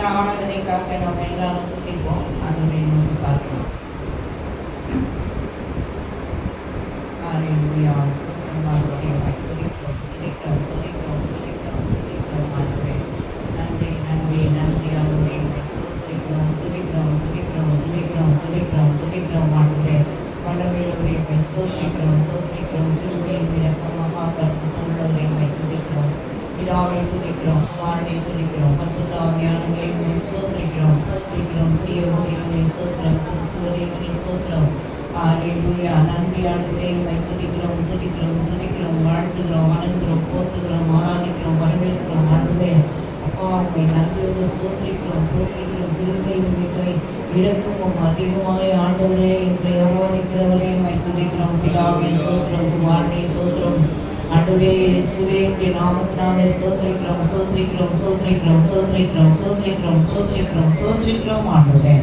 ஆராதனைக்காக நம்ம எல்லாரும் துதிப்போம். ஆண்டவரை நோக்கி பார்க்கலாம். ஹல்லேலூயா. சுத்தமாக துதிக்கிறோம் துதிக்கிறோம் துதிக்கிறோம் துதிக்கிறோம் துதிக்கிறோம் ஆண்டவரே. நன்றி நன்றி நன்றி ஆண்டவரே. துதிக்கிறோம் துதிக்கிறோம் துதிக்கிறோம் துதிக்கிறோம் துதிக்கிறோம் துதிக்கிறோம் ஆண்டவரே. வல்லமையுள்ளவரே சோத்திரிக்கிறோம் சோத்திரிக்கிறோம். கிருபையின் இரக்கம் மகா பரிசுத்தம் உள்ளவரே துதிக்கிறோம். பிதாவை துதிக்கிறோம், குமாரனை துதிக்கிறோம், பரிசுத்த ஆவியானவரை ஸ்தோத்திரிக்கிறோம் ஸ்தோத்திரிக்கிறோம். பிரியவுடையவனை ஸ்தோத்திரம், திருத்துவதேவனை ஸ்தோத்திரம். ஹல்லேலூயா. நன்றி ஆண்டவரே. துதிக்கிறோம் துதிக்கிறோம் துதிக்கிறோம், வாழ்த்துகிறோம், வணங்குகிறோம், போற்றுகிறோம், ஆராதிக்கிறோம், வரவேற்கிறோம் ஆண்டவரே. அப்பா உண்மை நன்றியோடு ஸ்தோத்திரிக்கிறோம் ஸ்தோத்திரிக்கிறோம். கிருபையும் மிகை இரக்கமும் அதிகமாய் ஆண்டவரே எங்களை அவமானிக்கிறவரே துதிக்கிறோம். பிதாவை ஸ்தோத்திரம், குமாரனை ஸ்தோத்திரம். ஆண்டவரே இயேசுவே உம்முடைய நாமத்தினாலே ஸ்தோத்திரிக்கிறோம் ஸ்தோத்திரிக்கிறோம் ஸ்தோத்திரிக்கிறோம் ஸ்தோத்திரிக்கிறோம் ஸ்தோத்திரிக்கிறோம் ஸ்தோத்திரிக்கிறோம் ஸ்தோத்திரிக்கிறோம் ஆண்டவரே.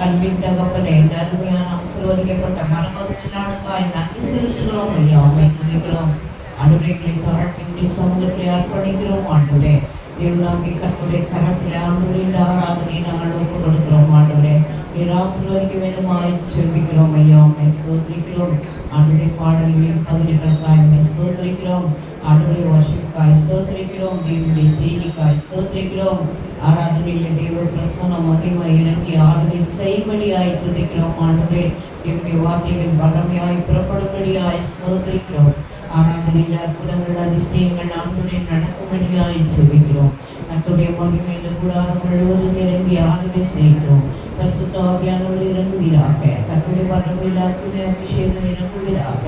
அன்பின் தகப்பனே, இந்த அருமையான ஆசீர்வதிக்கப்பட்ட மனமகிழ்ச்சி நாளுக்காய் நன்றி செலுத்துகிறோம் ஐயா. உம்மை துதிக்கிறோம் ஆண்டவரை. தாழ்த்தி சமூகத்தை அர்ப்பணிக்கிறோம் ஆண்டவரே. தேவனாகிய கர்த்தருடைய கரத்திலே ஆண்டவரே இந்த ஆராதனை நாங்கள் ஒப்புக் கொடுக்கிறோம் ஆண்டவரே. நீர் ஆசீர்வதிக்க வேண்டுமாய் ஜெபிக்கிறோம் ஐயா. உம்மை ஸ்தோத்திரிக்கிறோம் ஆண்டவரே. பாடல்களின் பகுதிகளுக்காய் உம்மை ஸ்தோத்திரிக்கிறோம் ஆண்டவரே. வர்ஷிப்புக்காய் ஸ்தோத்திரிக்கிறோம். தேவனுடைய செய்திக்காய் ஸ்தோத்திரிக்கிறோம். ஆராதனையில் தேவ பிரசன்ன மகிமை இறங்கி ஆளுகை செய்படியாய் துதிக்கிறோம் ஆண்டவரே. என்னுடைய வார்த்தைகள் வல்லமையாய் புறப்படும்படியாய் ஸ்தோத்திரிக்கிறோம். ஆராதனையில் அற்புதங்கள் அதிசயங்கள் ஆண்டவரே நடக்கும்படியாய் ஜெபிக்கிறோம். கர்த்தருடைய மகிமை இந்த கூடாரம் முழுவதும் இறங்கி ஆளுகை செய்கிறோம். பரிசுத்த ஆவியானவர் இறங்குவீராக. கர்த்தருடைய வல்லமையில் அற்புத அபிஷேகம் இறங்குவீராக.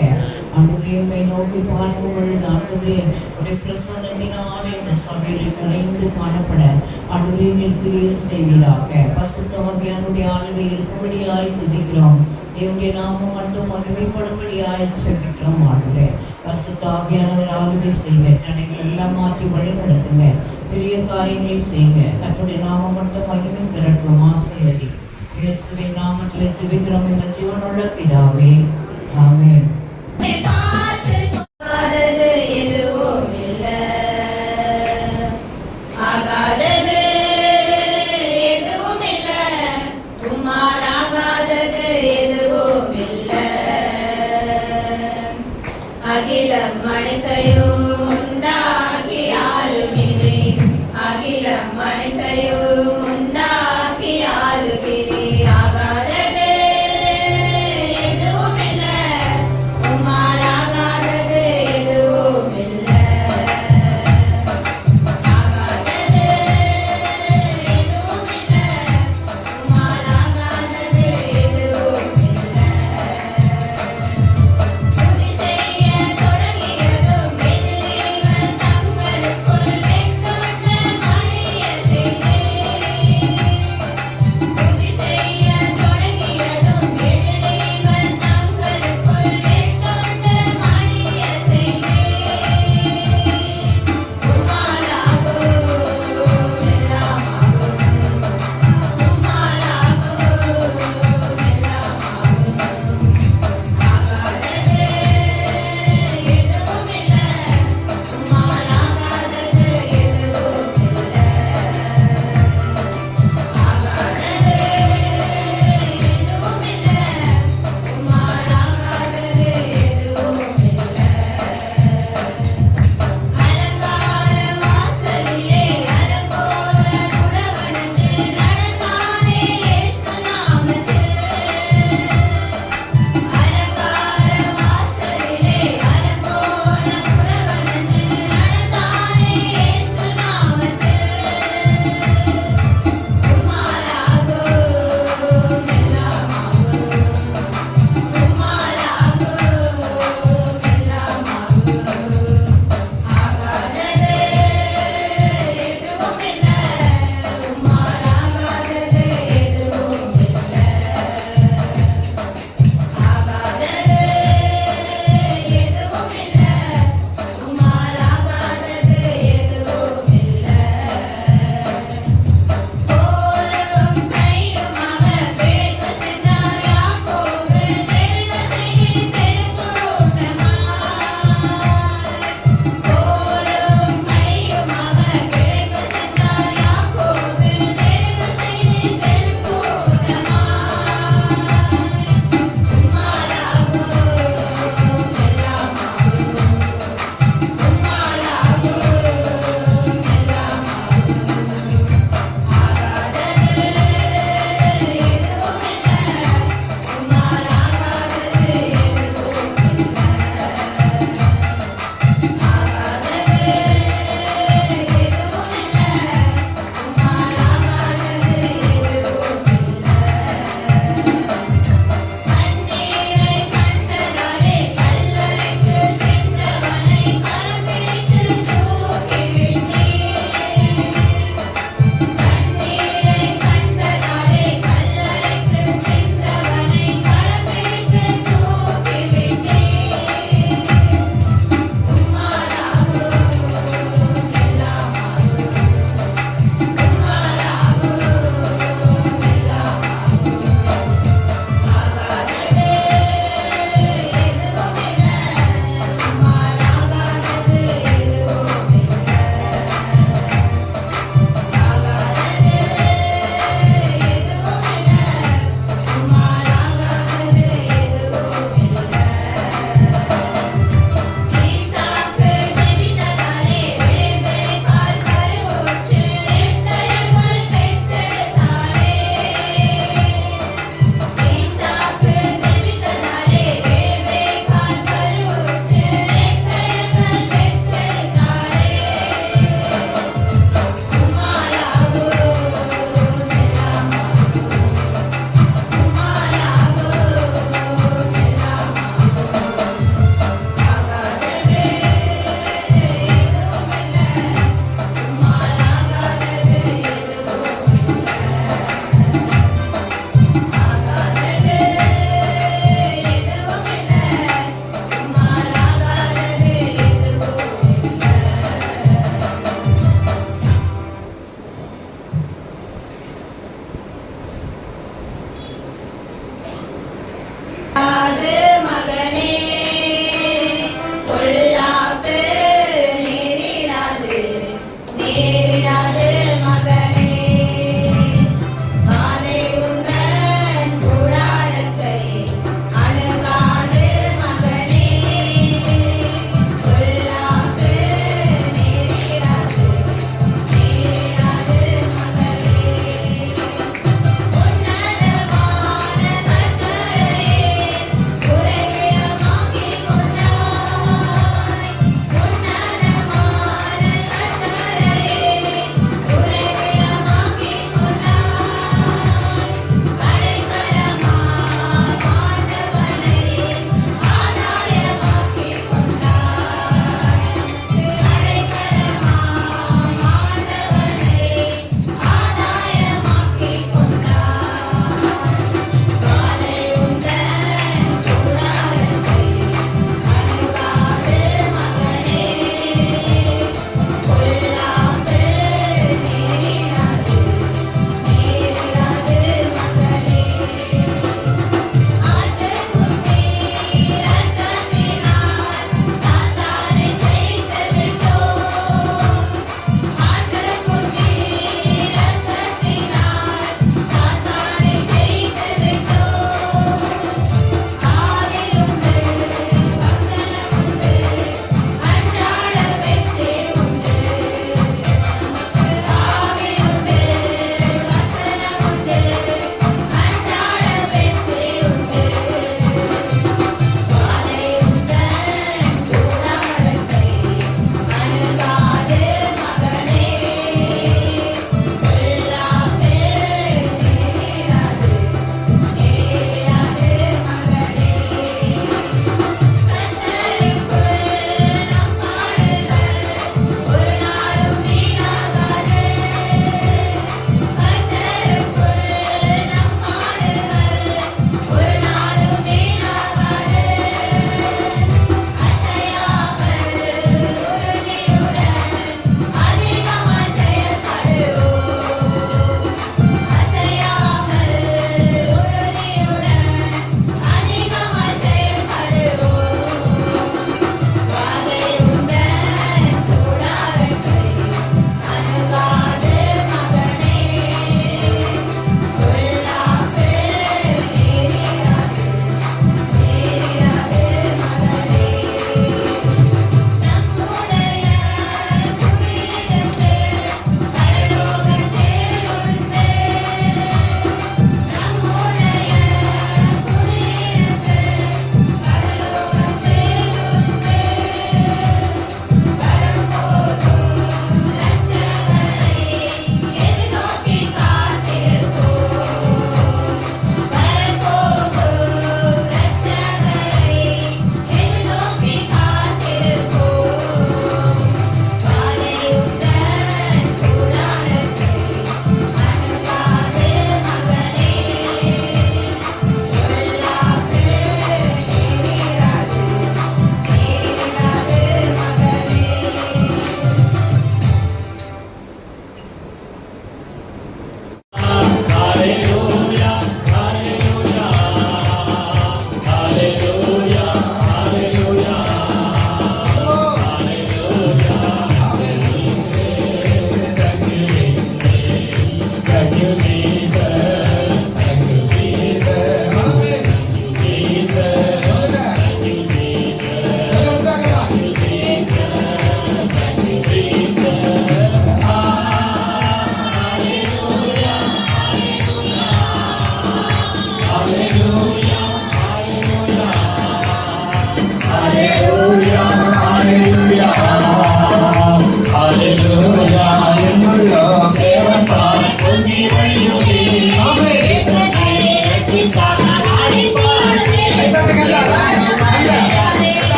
ஆண்டவரே உம்மை நோக்கி பார்க்கும் பொழுது ஆண்டவரே உடைய பிரசன்னத்தினாலே இந்த சபையில் கலைந்து காணப்பட ஆண்டவரே நீர் கிரியை செய்வீராக. பரிசுத்த ஆவியானுடைய ஆளுகை இருக்கும்படியாய் துதிக்கிறோம். தேவனுடைய நாமம் மட்டும் மகிமைப்படும்படியாய் ஜெபிக்கிறோம் ஆண்டவரே. பரிசுத்த ஆவியானவர் ஆளுகை செய்க. தடைகள் எல்லாம் மாற்றி வழிநடத்துங்க. பெரிய காரியங்களை செய்ங்க. கர்த்தருடைய நாமம் மட்டும் மகிமை பெறட்டும். ஆசீர்வதி. இயேசுவின் நாமத்தில் ஜெபிக்கிறோம் எங்கள் ஜீவனுள்ள பிதாவே. ஆமென். அகிலம் அனைத்தையும் உண்டாக்கி ஆளுகிறே. அகிலம் அனைத்தையும் உண்டாக்கி ஆளுகிறே. ஆகாதது எதுவும் இல்லை.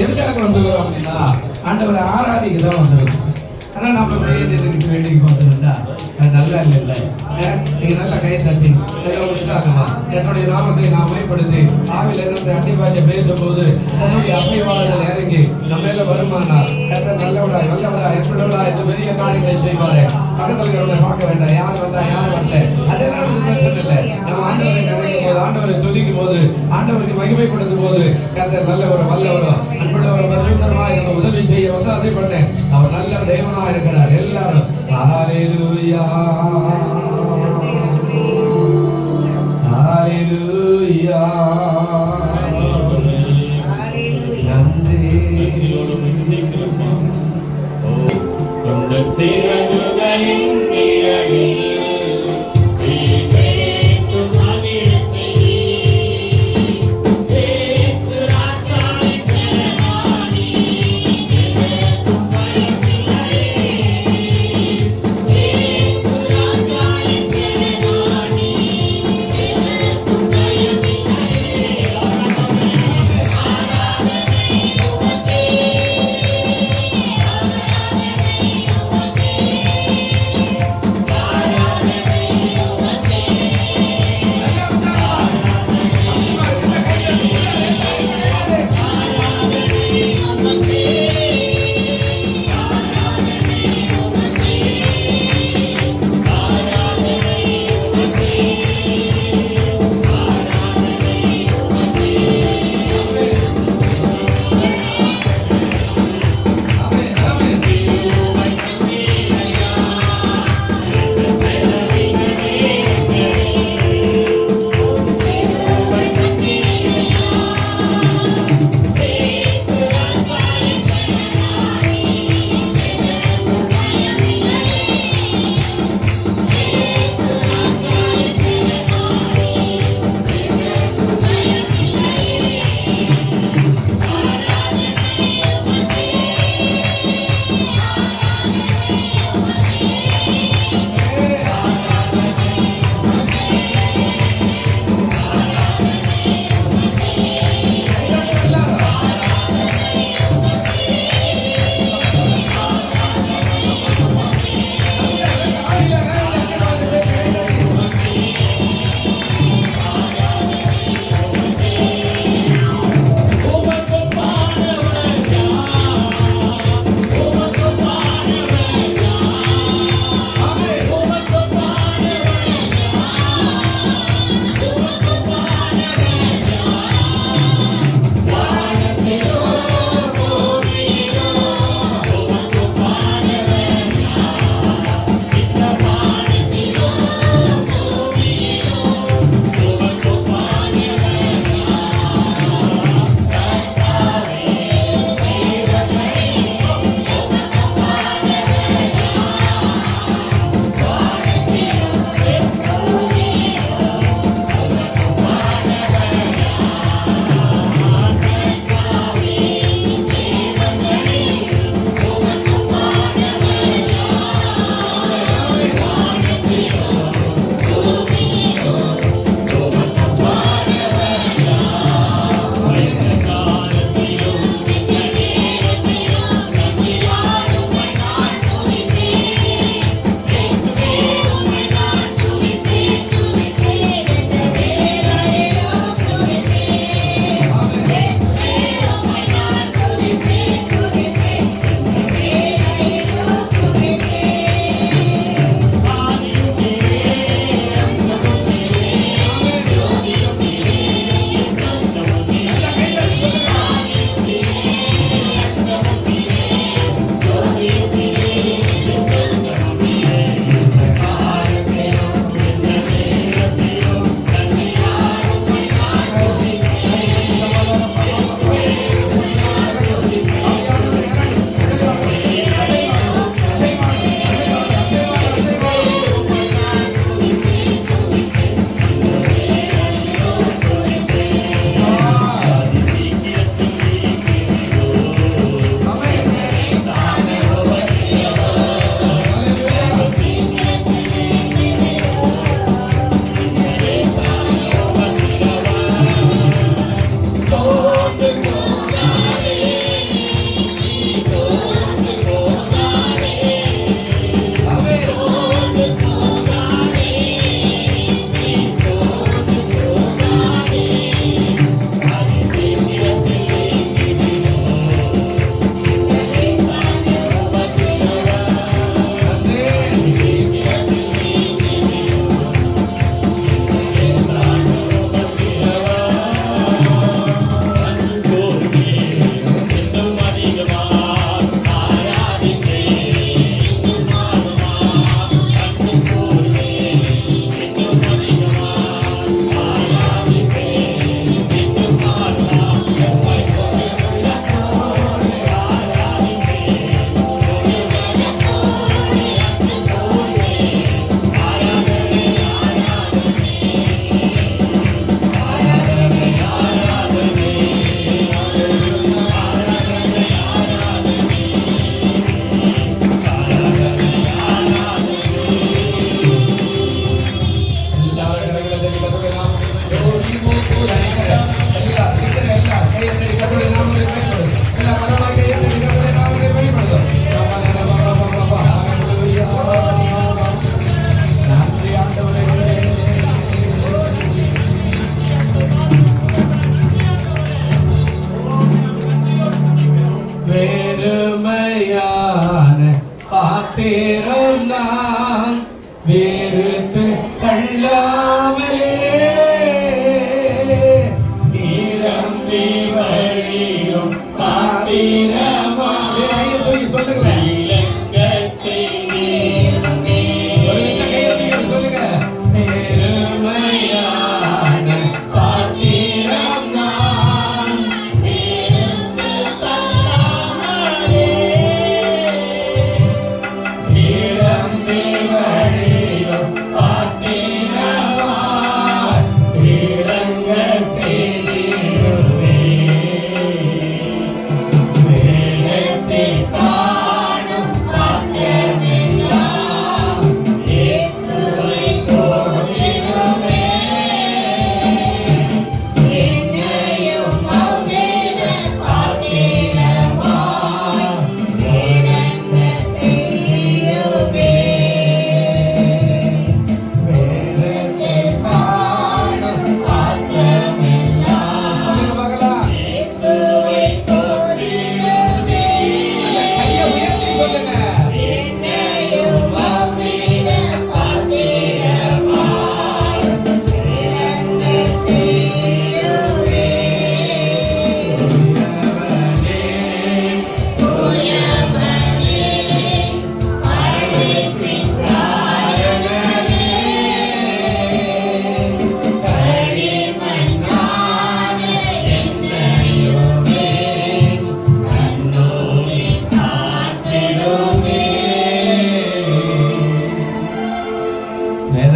எதுக்காக வந்துக்கிறோம் அப்படின்னா ஆண்டவரை ஆராதிக்க தான் வந்துடும். ஆனால் நம்ம வேண்டியதுக்கு வேண்டிக்கு வந்துருந்தா அது நல்லா இல்லை. நீங்க நல்ல கையை தட்டி உற்சாகமா என்னுடைய நாமத்தை நான் மேம்படுத்தி ஆவில இருந்து அன்னிபாஜை பேசும்போது என்னுடைய அசைவாளர்கள் இறங்கி நம்ம மேல வருமானா நல்லவடா நல்லவடா எப்படிவடா இந்த பெரிய காரியங்களை செய்வாரு. பக்கத்துல பார்க்க வேண்டாம், யார் வந்தா யார் வரல, அதெல்லாம் பிரச்சனை இல்லை. நம்ம ஆண்டவரை நினைக்கும் போது, ஆண்டவரை துதிக்கும் போது, ஆண்டவருக்கு மகிமைப்படுத்தும் போது கர்த்தர் நல்லவர் வல்லவரோ அன்புள்ளவர் பரிசுத்தமா எனக்கு உதவி செய்ய வந்து அதை பண்ணேன். அவர் நல்ல தெய்வமா இருக்கிறார். எல்லாரும் ஹalleluya ஹalleluya நன்றி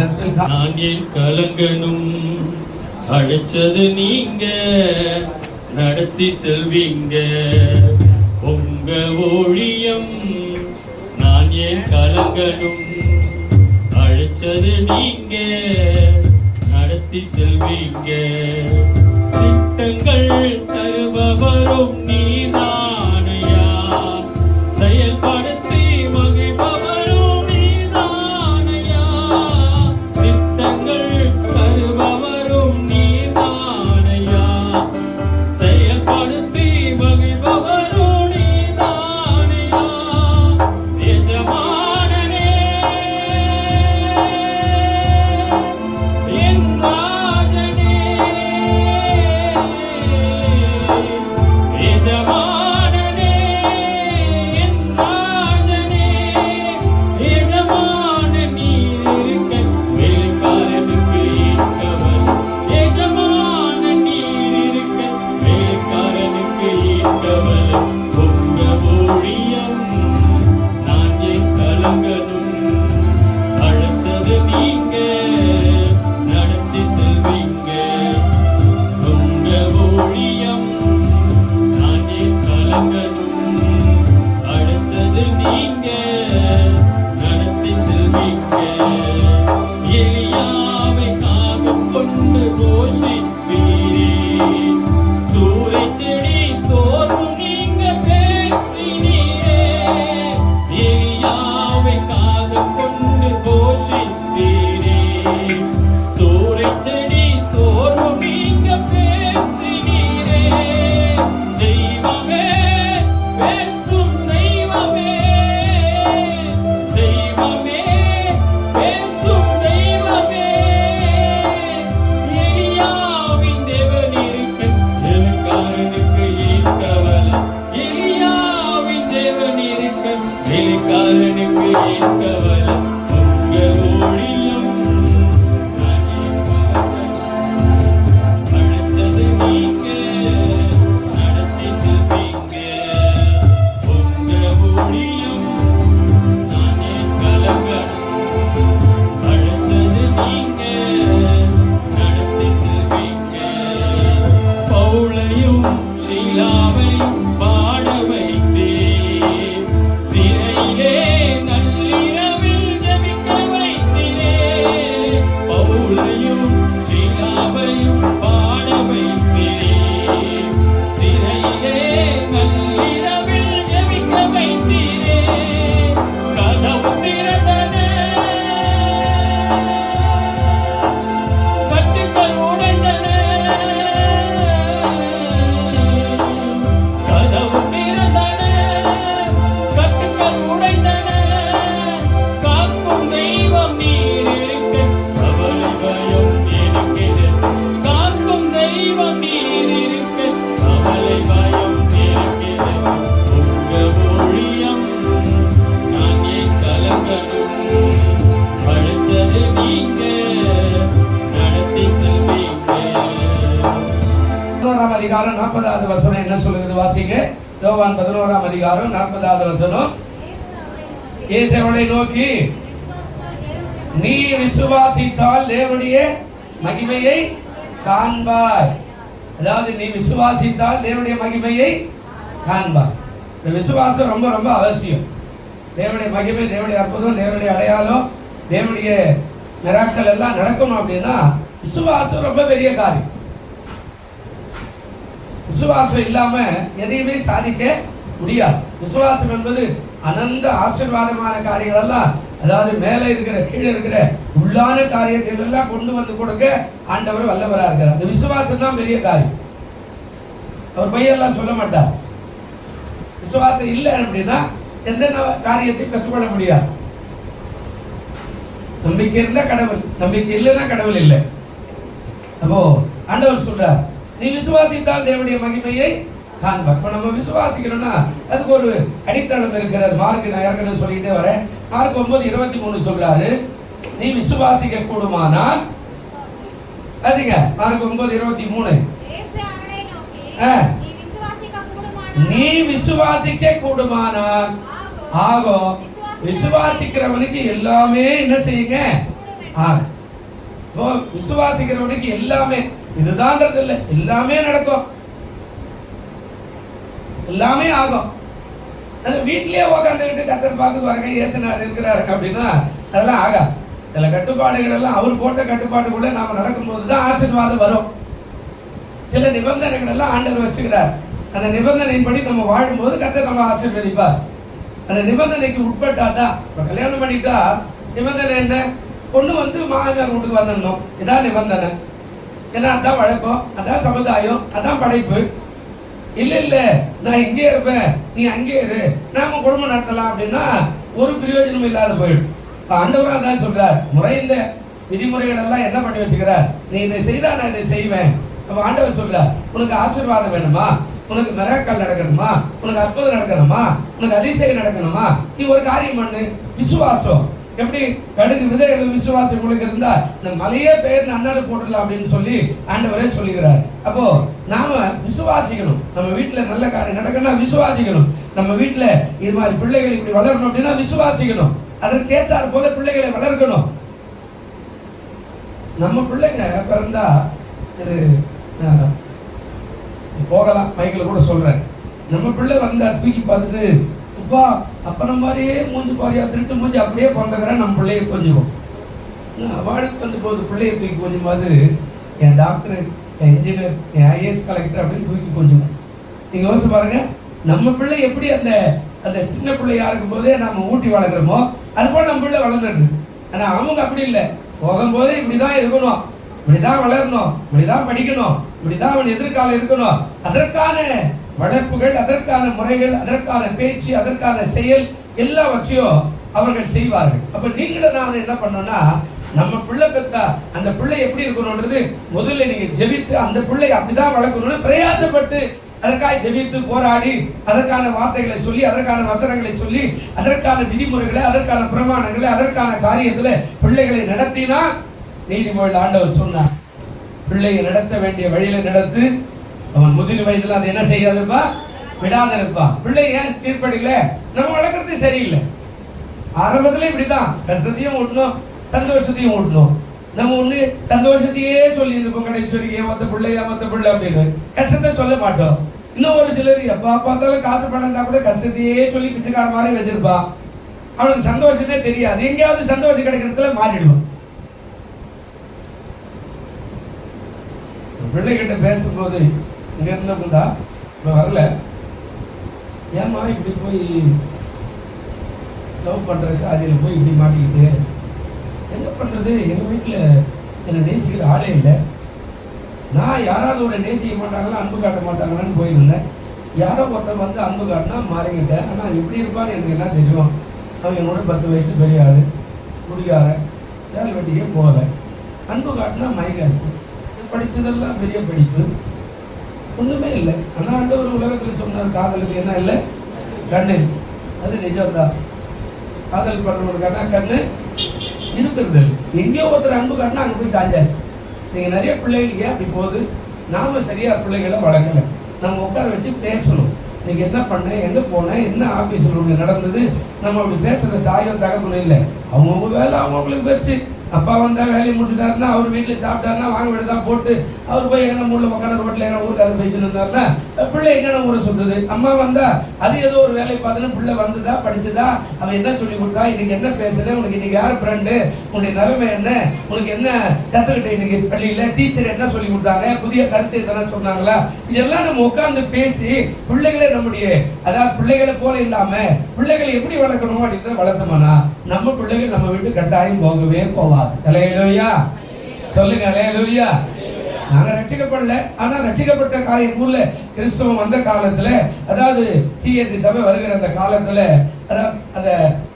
இடத்தில் நான் ஏன் கலங்கனும், அழைச்சது நீங்க, நடத்தி செல்வீங்க உங்க ஊழியம். நான் ஏன் கலங்கனும், அழைச்சது நீங்க, நடத்தி செல்வீங்க. திட்டங்கள் தருபவரும் நீதானையா, செயல்படுத்தி மகிழ்பவரும் நீதானையா. திட்டங்கள் தருபவரும் நீதானையா, செயல்படுத்தி மகிழ்பவரும் நீதானையா. எஜமானனே என் ராஜனே, எஜமானனே என் ராஜனே. எஜமான நீர் இருக்க வேலைக்காரனுக்கு ஈர்க்கவன். எஜமான நீர் இருக்க வேலைக்காரனுக்கு ஈர்க்கவன். உங்க ஊழியம் நான் ஏன் கலங்கனும், அழைச்சது நீங்க, நடத்தி செல்வீங்க உங்க ஊழியம். நான் ஏன் கலங்கனும், அழைச்சது நீங்க, நடத்தி செல்வீங்க. எலியாவை காகம் கொண்டு கோஷிப்பீரே, சூறை செடி சோறும் நீங்க பேசினீரே. எலியாவை காகம் கொண்டு கோஷிப்பீரே, சூறை செடி சோறும் நீங்க பேசினீரே. தெய்வமே பேசும் தெய்வமே, தெய்வமே பேசும் தெய்வமே. எலியாவின் தேவன் இருக்க வேலைக்காரனுக்கு ஈர்க்கவல. எலியாவின் தேவன் இருக்க வேலைக்காரனுக்கு ஈர்க்கவல. உங்க ஊழியம் நான் ஏன் கலங்கனும், அழைச்சது நீங்க, நடத்தி செல்வீங்க உங்க ஊழியம். நான் ஏன் கலங்கனும், அழைச்சது நீங்க, நடத்தி செல்வீங்க. பவுலையும் சீலாவையும் பாட வைத்தே, சிறையிலே நள்ளிரவில் ஜெபிக்க வைத்தீரே. பவுலையும் சீலாவையும் பாட வைத்தீரே, சிறையிலே நள்ளிரவில் ஜெபிக்க வைத்தீரே. கதவு திறந்தன, கட்டுக்கள் உடைந்தன. கதவு திறந்தன, கட்டுக்கள் உடைந்தன. காக்கும் தெய்வம் நீர் இருக்க கவலை பயம் இருக்கிறது. காக்கும் தெய்வம் நீர் இருக்க கவலை பயம் இருக்கிறது. உங்க ஊழியம் நான் ஏன் கலங்கனும், அழைச்சது நீங்க, நடத்தி செல்வீங்க. 11ஆம் அதிகாரம் 40வது வசனம் என்ன சொல்லுகிறது? வாசிங்க. யோவான் 11ஆம் அதிகாரம் 40வது வசனம். இயேசு அவனை நோக்கி, நீ விசுவாசித்தால் தேவனுடைய மகிமையை காண்பாய். அதாவது நீ விசுவாசித்தால் தேவனுடைய மகிமையை காண்பாய். இந்த விசுவாசம் ரொம்ப ரொம்ப அவசியம். தேவனுடைய மகிமை, தேவனுடைய அற்புதம், தேவனுடைய அடையாளம், தேவனுடைய மிராக்கள் எல்லாம் நடக்கணும் அப்படின்னா விசுவாசம் ரொம்ப பெரிய காரியம். விசுவாசம் இல்லாம எதையுமே சாதிக்க முடியாது. விசுவாசம் என்பது அனந்த ஆசீர்வாதமான காரியங்கள் எல்லாம், அதாவது மேலே இருக்கிற கீழே இருக்கிற உள்ளான காரியத்தில் எல்லாம் கொண்டு வந்து கொடுக்க ஆண்டவர் வல்லவரா இருக்கிறார். அந்த விசுவாசம் தான் பெரிய காரியம். அவர் பையெல்லாம் சொல்ல மாட்டார். விசுவாசம் இல்லை அப்படின்னா எந்த காரியத்தை பெற்றுக்கொள்ள முடியாது. நம்பிக்கை இருந்தா கடவுள், நம்பிக்கை இல்லைன்னா கடவுள் இல்லை. அப்போ ஆண்டவர் சொல்றார், நீ விசுவாசித்தால் தேவனுடைய மகிமையை காண்பார். இப்ப நம்ம விசுவாசிக்கணும்னா அதுக்கு ஒரு அடித்தளம் இருக்கிறது. மார்க் நான் ஏற்கனவே சொல்லிட்டே வரேன். மார்க் 9:23 சொல்றாரு, நீ விசுவாசிக்க கூடுமானால், வாசிங்க மார்க் 9:23. நீ விசுவாசிக்க கூடுமானால் ஆகும். விசுவாசிக்கிறவனுக்கு எல்லாமே என்ன செய்யுங்க? விசுவாசிக்கிறவனுக்கு எல்லாமே இதுதான்றது இல்லை, எல்லாமே நடக்கும், எல்லாமே ஆகும். வீட்டிலேயே உட்காந்துக்கிட்டு கத்தர் பார்த்து வரங்க இயேசுநாதர் இருக்கிறாரு அப்படின்னா அதெல்லாம் ஆகா. சில கட்டுப்பாடுகள் எல்லாம் அவர் போட்ட கட்டுப்பாடுக்குள்ள நாம நடக்கும்போது தான் ஆசீர்வாதம் வரும். சில நிபந்தனைகள் எல்லாம் ஆண்டவர் வச்சுக்கிறார். அந்த நிபந்தனையின்படி நம்ம வாழும்போது கத்தர் நம்ம ஆசீர்வதிப்பார். அந்த நிபந்தனைக்கு உட்பட்டாதான். இப்ப கல்யாணம் பண்ணிட்டா நிபந்தனை என்ன? பொண்ணு வந்து மாமியார் வீட்டுக்கு வந்துடணும், இதான் நிபந்தனை. ஏன்னா அதான் வழக்கம், அதான் சமுதாயம், அதான் படைப்பு. இல்ல இல்ல நான் இங்கே இருப்பேன், நீ அங்கே இரு, நாம குடும்பம் நடத்தலாம் அப்படின்னா ஒரு பிரயோஜனம் இல்லாத போயிடும். ஆண்டவரா தான் சொல்றார், முறையில் விதிமுறைகள் எல்லாம் என்ன பண்ணி வச்சுக்கிறார், நீ இதை செய்தா நான் இதை செய்வேன். அப்ப ஆண்டவர் சொல்றார், உனக்கு ஆசீர்வாதம் வேணுமா, உனக்கு மிராக்கல் நடக்கணுமா, உனக்கு அற்புதம் நடக்கணுமா, உனக்கு அதிசயம் நடக்கணுமா, நீ ஒரு காரியம் பண்ணு. விசுவாசம் எப்படி கடுகு விதை விசுவாசம் உங்களுக்கு இருந்தா இந்த மலையே பெயர் அண்ணாடு போட்டுடலாம் அப்படின்னு சொல்லி ஆண்டவரே சொல்லுகிறார். அப்போ நாம விசுவாசிக்கணும். நம்ம வீட்டுல நல்ல காரியம் நடக்கணும்னா விசுவாசிக்கணும். நம்ம வீட்டுல இது மாதிரி பிள்ளைகள் இப்படி வளரணும் அப்படின்னா விசுவாசிக்கணும். அதற்கேற்றார் போல பிள்ளைகளை வளர்க்கணும். நம்ம பிள்ளைங்க பிறந்தா இது போகலாம், மைக்கில் கூட சொல்றேன். நம்ம பிள்ளை வந்தா தூக்கி பார்த்துட்டு அப்பா அப்பன மாதிரியே மூஞ்சி பாரியா திருட்டு மூஞ்சி அப்படியே பிறந்துக்கிறேன் நம்ம பிள்ளைய கொஞ்சம் அவளுக்கு வந்து போது பிள்ளைய தூக்கி கொஞ்சம் போது என் டாக்டர், என் இன்ஜினியர், என் ஐஏஎஸ் கலெக்டர் அப்படின்னு தூக்கி கொஞ்சம். நீங்க யோசிச்சு பாருங்க, நம்ம பிள்ளை எப்படி அந்த அந்த சின்ன பிள்ளையா இருக்கும் போதே நம்ம ஊட்டி வளர்க்குறோமோ அது போல நம்ம பிள்ளை வளர்ந்துடுது. ஆனா அவங்க அப்படி இல்லை, போகும்போதே இப்படிதான் இருக்கணும், இப்படிதான் வளரணும், இப்படிதான் படிக்கணும், இப்படிதான் அவன் எதிர்காலம் இருக்கணும். அதற்கான வளர்ப்புகள், அதற்கான முறைகள், அதற்கான பேச்சு, அதற்கான செயல் எல்லாவற்றையும் அவர்கள் செய்வார்கள். அப்ப நீங்களும் நான் என்ன பண்ணோம்னா, நம்ம பிள்ளை பெற்றா அந்த பிள்ளை எப்படி இருக்கணும்ன்றது முதல்ல நீங்க ஜெபித்து அந்த பிள்ளை அப்படிதான் வளர்க்கணும்னு பிரயாசப்பட்டு அதற்காக ஜெபித்து போராடி அதற்கான வார்த்தைகளை சொல்லி அதற்கான வசனங்களை சொல்லி அதற்கான விதிமுறைகளை, அதற்கான பிரமாணங்களை, அதற்கான காரியத்துல பிள்ளைகளை நடத்தினா நீதிமொழியில் ஆண்டவர் சொன்னார், பிள்ளையை நடத்த வேண்டிய வழியில நடத்து, அவன் முதிர் வயதுல அதை என்ன செய்யாதுப்பா, விடாத இருப்பா. பிள்ளை ஏன் கீழ்ப்படியில நம்ம வளர்க்கறது சரியில்லை. ஆரம்பத்துல இப்படிதான் கஷ்டத்தையும் ஊட்டணும், சந்தோஷத்தையும் ஊட்டணும். நம்ம ஒண்ணு சந்தோஷத்தையே சொல்லி இருப்போம், கடைசி வரைக்கும் ஏமாத்த பிள்ளை அப்படின்னு கஷ்டத்தை சொல்ல மாட்டோம். இன்னும் ஒரு சிலர் எப்ப பார்த்தாலும் காசு பணம் கூட கஷ்டத்தையே சொல்லி பிச்சைக்கார மாதிரி வச்சிருப்பான். அவனுக்கு சந்தோஷமே தெரியாது. எங்கேயாவது சந்தோஷம் கிடைக்கிறதுல மாறிடுவான். பிள்ளைகிட்ட பேசும்போது இங்க இருந்தா இப்ப வரல, ஏமா இப்படி போய் லவ் பண்றதுக்கு அதில் போய் இப்படி மாட்டிக்கிட்டு என்ன பண்றது, எங்க வீட்டுல என்ன நேசிக்கிற ஆளே இல்லை, நான் யாராவது ஒரு நேசிக்க மாட்டாங்களா அன்பு காட்ட மாட்டாங்களான்னு போயிருந்தேன். யாரோ ஒருத்தர் வந்து அன்பு காட்டினா மாறிக்கிட்டேன். ஆனா எப்படி இருப்பான்னு எனக்கு என்ன தெரியும், அவன் என்னோட 10 வயசு பெரிய ஆளு, குடிகார, வேலை வெட்டிக்கே போகல, அன்பு காட்டினா மயக்காச்சு, படிச்சதெல்லாம் பெரிய படிப்பு, ஒண்ணுமே இல்லை. ஆனா ஆண்டவர் உலகத்துல சொன்னார், காதலுக்கு என்ன இல்லை, கண்ணு. அது நிஜம்தான், காதல் பண்றவனுக்கான கண்ணு இருக்கிறது. எங்கேயோ ஒருத்தர் அன்பு காட்டினா அங்க போய் சாஞ்சாச்சு. நீங்க நிறைய பிள்ளைகள் ஏன் அப்படி போகுது, நாம சரியா பிள்ளைகளை வளர்க்கல. நம்ம உட்கார வச்சு பேசணும், நீங்க என்ன பண்ண, எங்க போன, என்ன ஆபீஸ்ல நடந்தது, நம்ம அப்படி பேசுற தாயோ தகவலும் இல்லை. அவங்கவுங்க வேலை அவங்களுக்கு போச்சு. அப்பா வந்தா வேலையை முடிச்சுட்டாருன்னா அவர் வீட்டுல சாப்பிட்டாருன்னா வாங்க விடதான் போட்டு அவர் போய் எங்க ஊர்ல உட்காந்து ரோட்ல எங்க ஊருக்கு அதை பேசிட்டு இருந்தாருன்னா பிள்ளை எங்க ஊரை சொல்றது. அம்மா வந்தா அது ஏதோ ஒரு வேலை பார்த்துன்னு பிள்ளை வந்துதா படிச்சுதா, அவன் என்ன சொல்லி கொடுத்தா, இன்னைக்கு என்ன பேசுறேன், உனக்கு இன்னைக்கு யார் ஃப்ரெண்டு, உன்னுடைய நிலைமை என்ன, உனக்கு என்ன கத்துக்கிட்ட இன்னைக்கு பள்ளியில, டீச்சர் என்ன சொல்லி கொடுத்தாங்க, புதிய கருத்து எதனா சொன்னாங்களா, இதெல்லாம் நம்ம உட்கார்ந்து பேசி பிள்ளைகளை நம்முடைய அதாவது பிள்ளைகளை போல இல்லாம பிள்ளைகளை எப்படி வளர்க்கணுமோ அப்படின்றத வளர்த்தோம்னா நம்ம பிள்ளைகள் நம்ம வீட்டு கட்டாயம் போகவே போவாது. அல்லேலூயா சொல்லுங்க, அல்லேலூயா. நாங்க ரட்சிக்கப்படல, ஆனா ரட்சிக்கப்பட்ட காரியம் ஊர்ல கிறிஸ்தவம் வந்த காலத்துல, அதாவது சிஎஸ்சி சபை வருகிற அந்த காலத்துல அந்த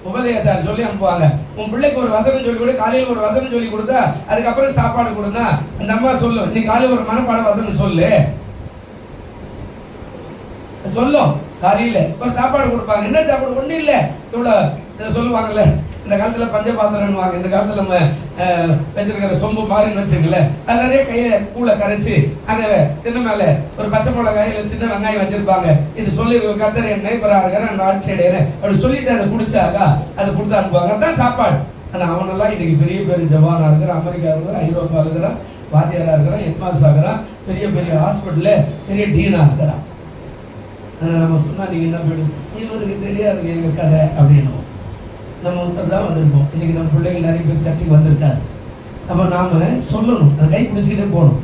உபதேசம் சொல்லி அனுப்புவாங்க. உன் பிள்ளைக்கு ஒரு வசனம் சொல்லி கொடு, காலையில ஒரு வசனம் சொல்லி கொடுத்தா அதுக்கப்புறம் சாப்பாடு கொடுத்தா அந்த அம்மா சொல்லும், நீ காலையில ஒரு மனப்பாட வசனம் சொல்லு சொல்லும். காலையில ஒரு சாப்பாடு கொடுப்பாங்க. என்ன சாப்பாடு, ஒண்ணு இல்ல, இவ்வளவு சொல்லுவாங்கல்ல, இந்த காலத்துல பஞ்ச பாத்திரம் வாங்க, இந்த காலத்துல நம்ம வச்சிருக்கிற சொம்பு மாதிரி வச்சுக்கல, அது நிறைய கையில கூழ கரைச்சு அங்க தின்ன மேல ஒரு பச்சை மிளகாயில சின்ன வெங்காயம் வச்சிருப்பாங்க. இது சொல்லி கத்தர் என் நைபரா இருக்கிற ஆட்சி அடையிறேன் அப்படி சொல்லிட்டு அதை குடிச்சாக்கா அதை கொடுத்து அனுப்புவாங்க. அதான் சாப்பாடு. ஆனா அவனெல்லாம் இன்னைக்கு பெரிய பெரிய ஜவானா இருக்கிறான், அமெரிக்கா இருக்கிறான், ஐரோப்பா இருக்கிறான், வாத்தியாரா இருக்கிறான், ஹெட்மாஸ்டர் ஆகிறான், பெரிய பெரிய ஹாஸ்பிட்டல்ல பெரிய டீனா இருக்கிறான். நம்ம சொன்னா நீங்க என்ன போயிடும், இவருக்கு தெரியாது எங்க கதை அப்படின்னு நம்ம தான் வந்திருப்போம். இன்னைக்கு நம்ம பிள்ளைகள் நிறைய பேர் சர்ச்சைக்கு வந்திருக்காரு. அப்ப நாம சொல்லணும், அதை கை பிடிச்சுக்கிட்டே போகணும்.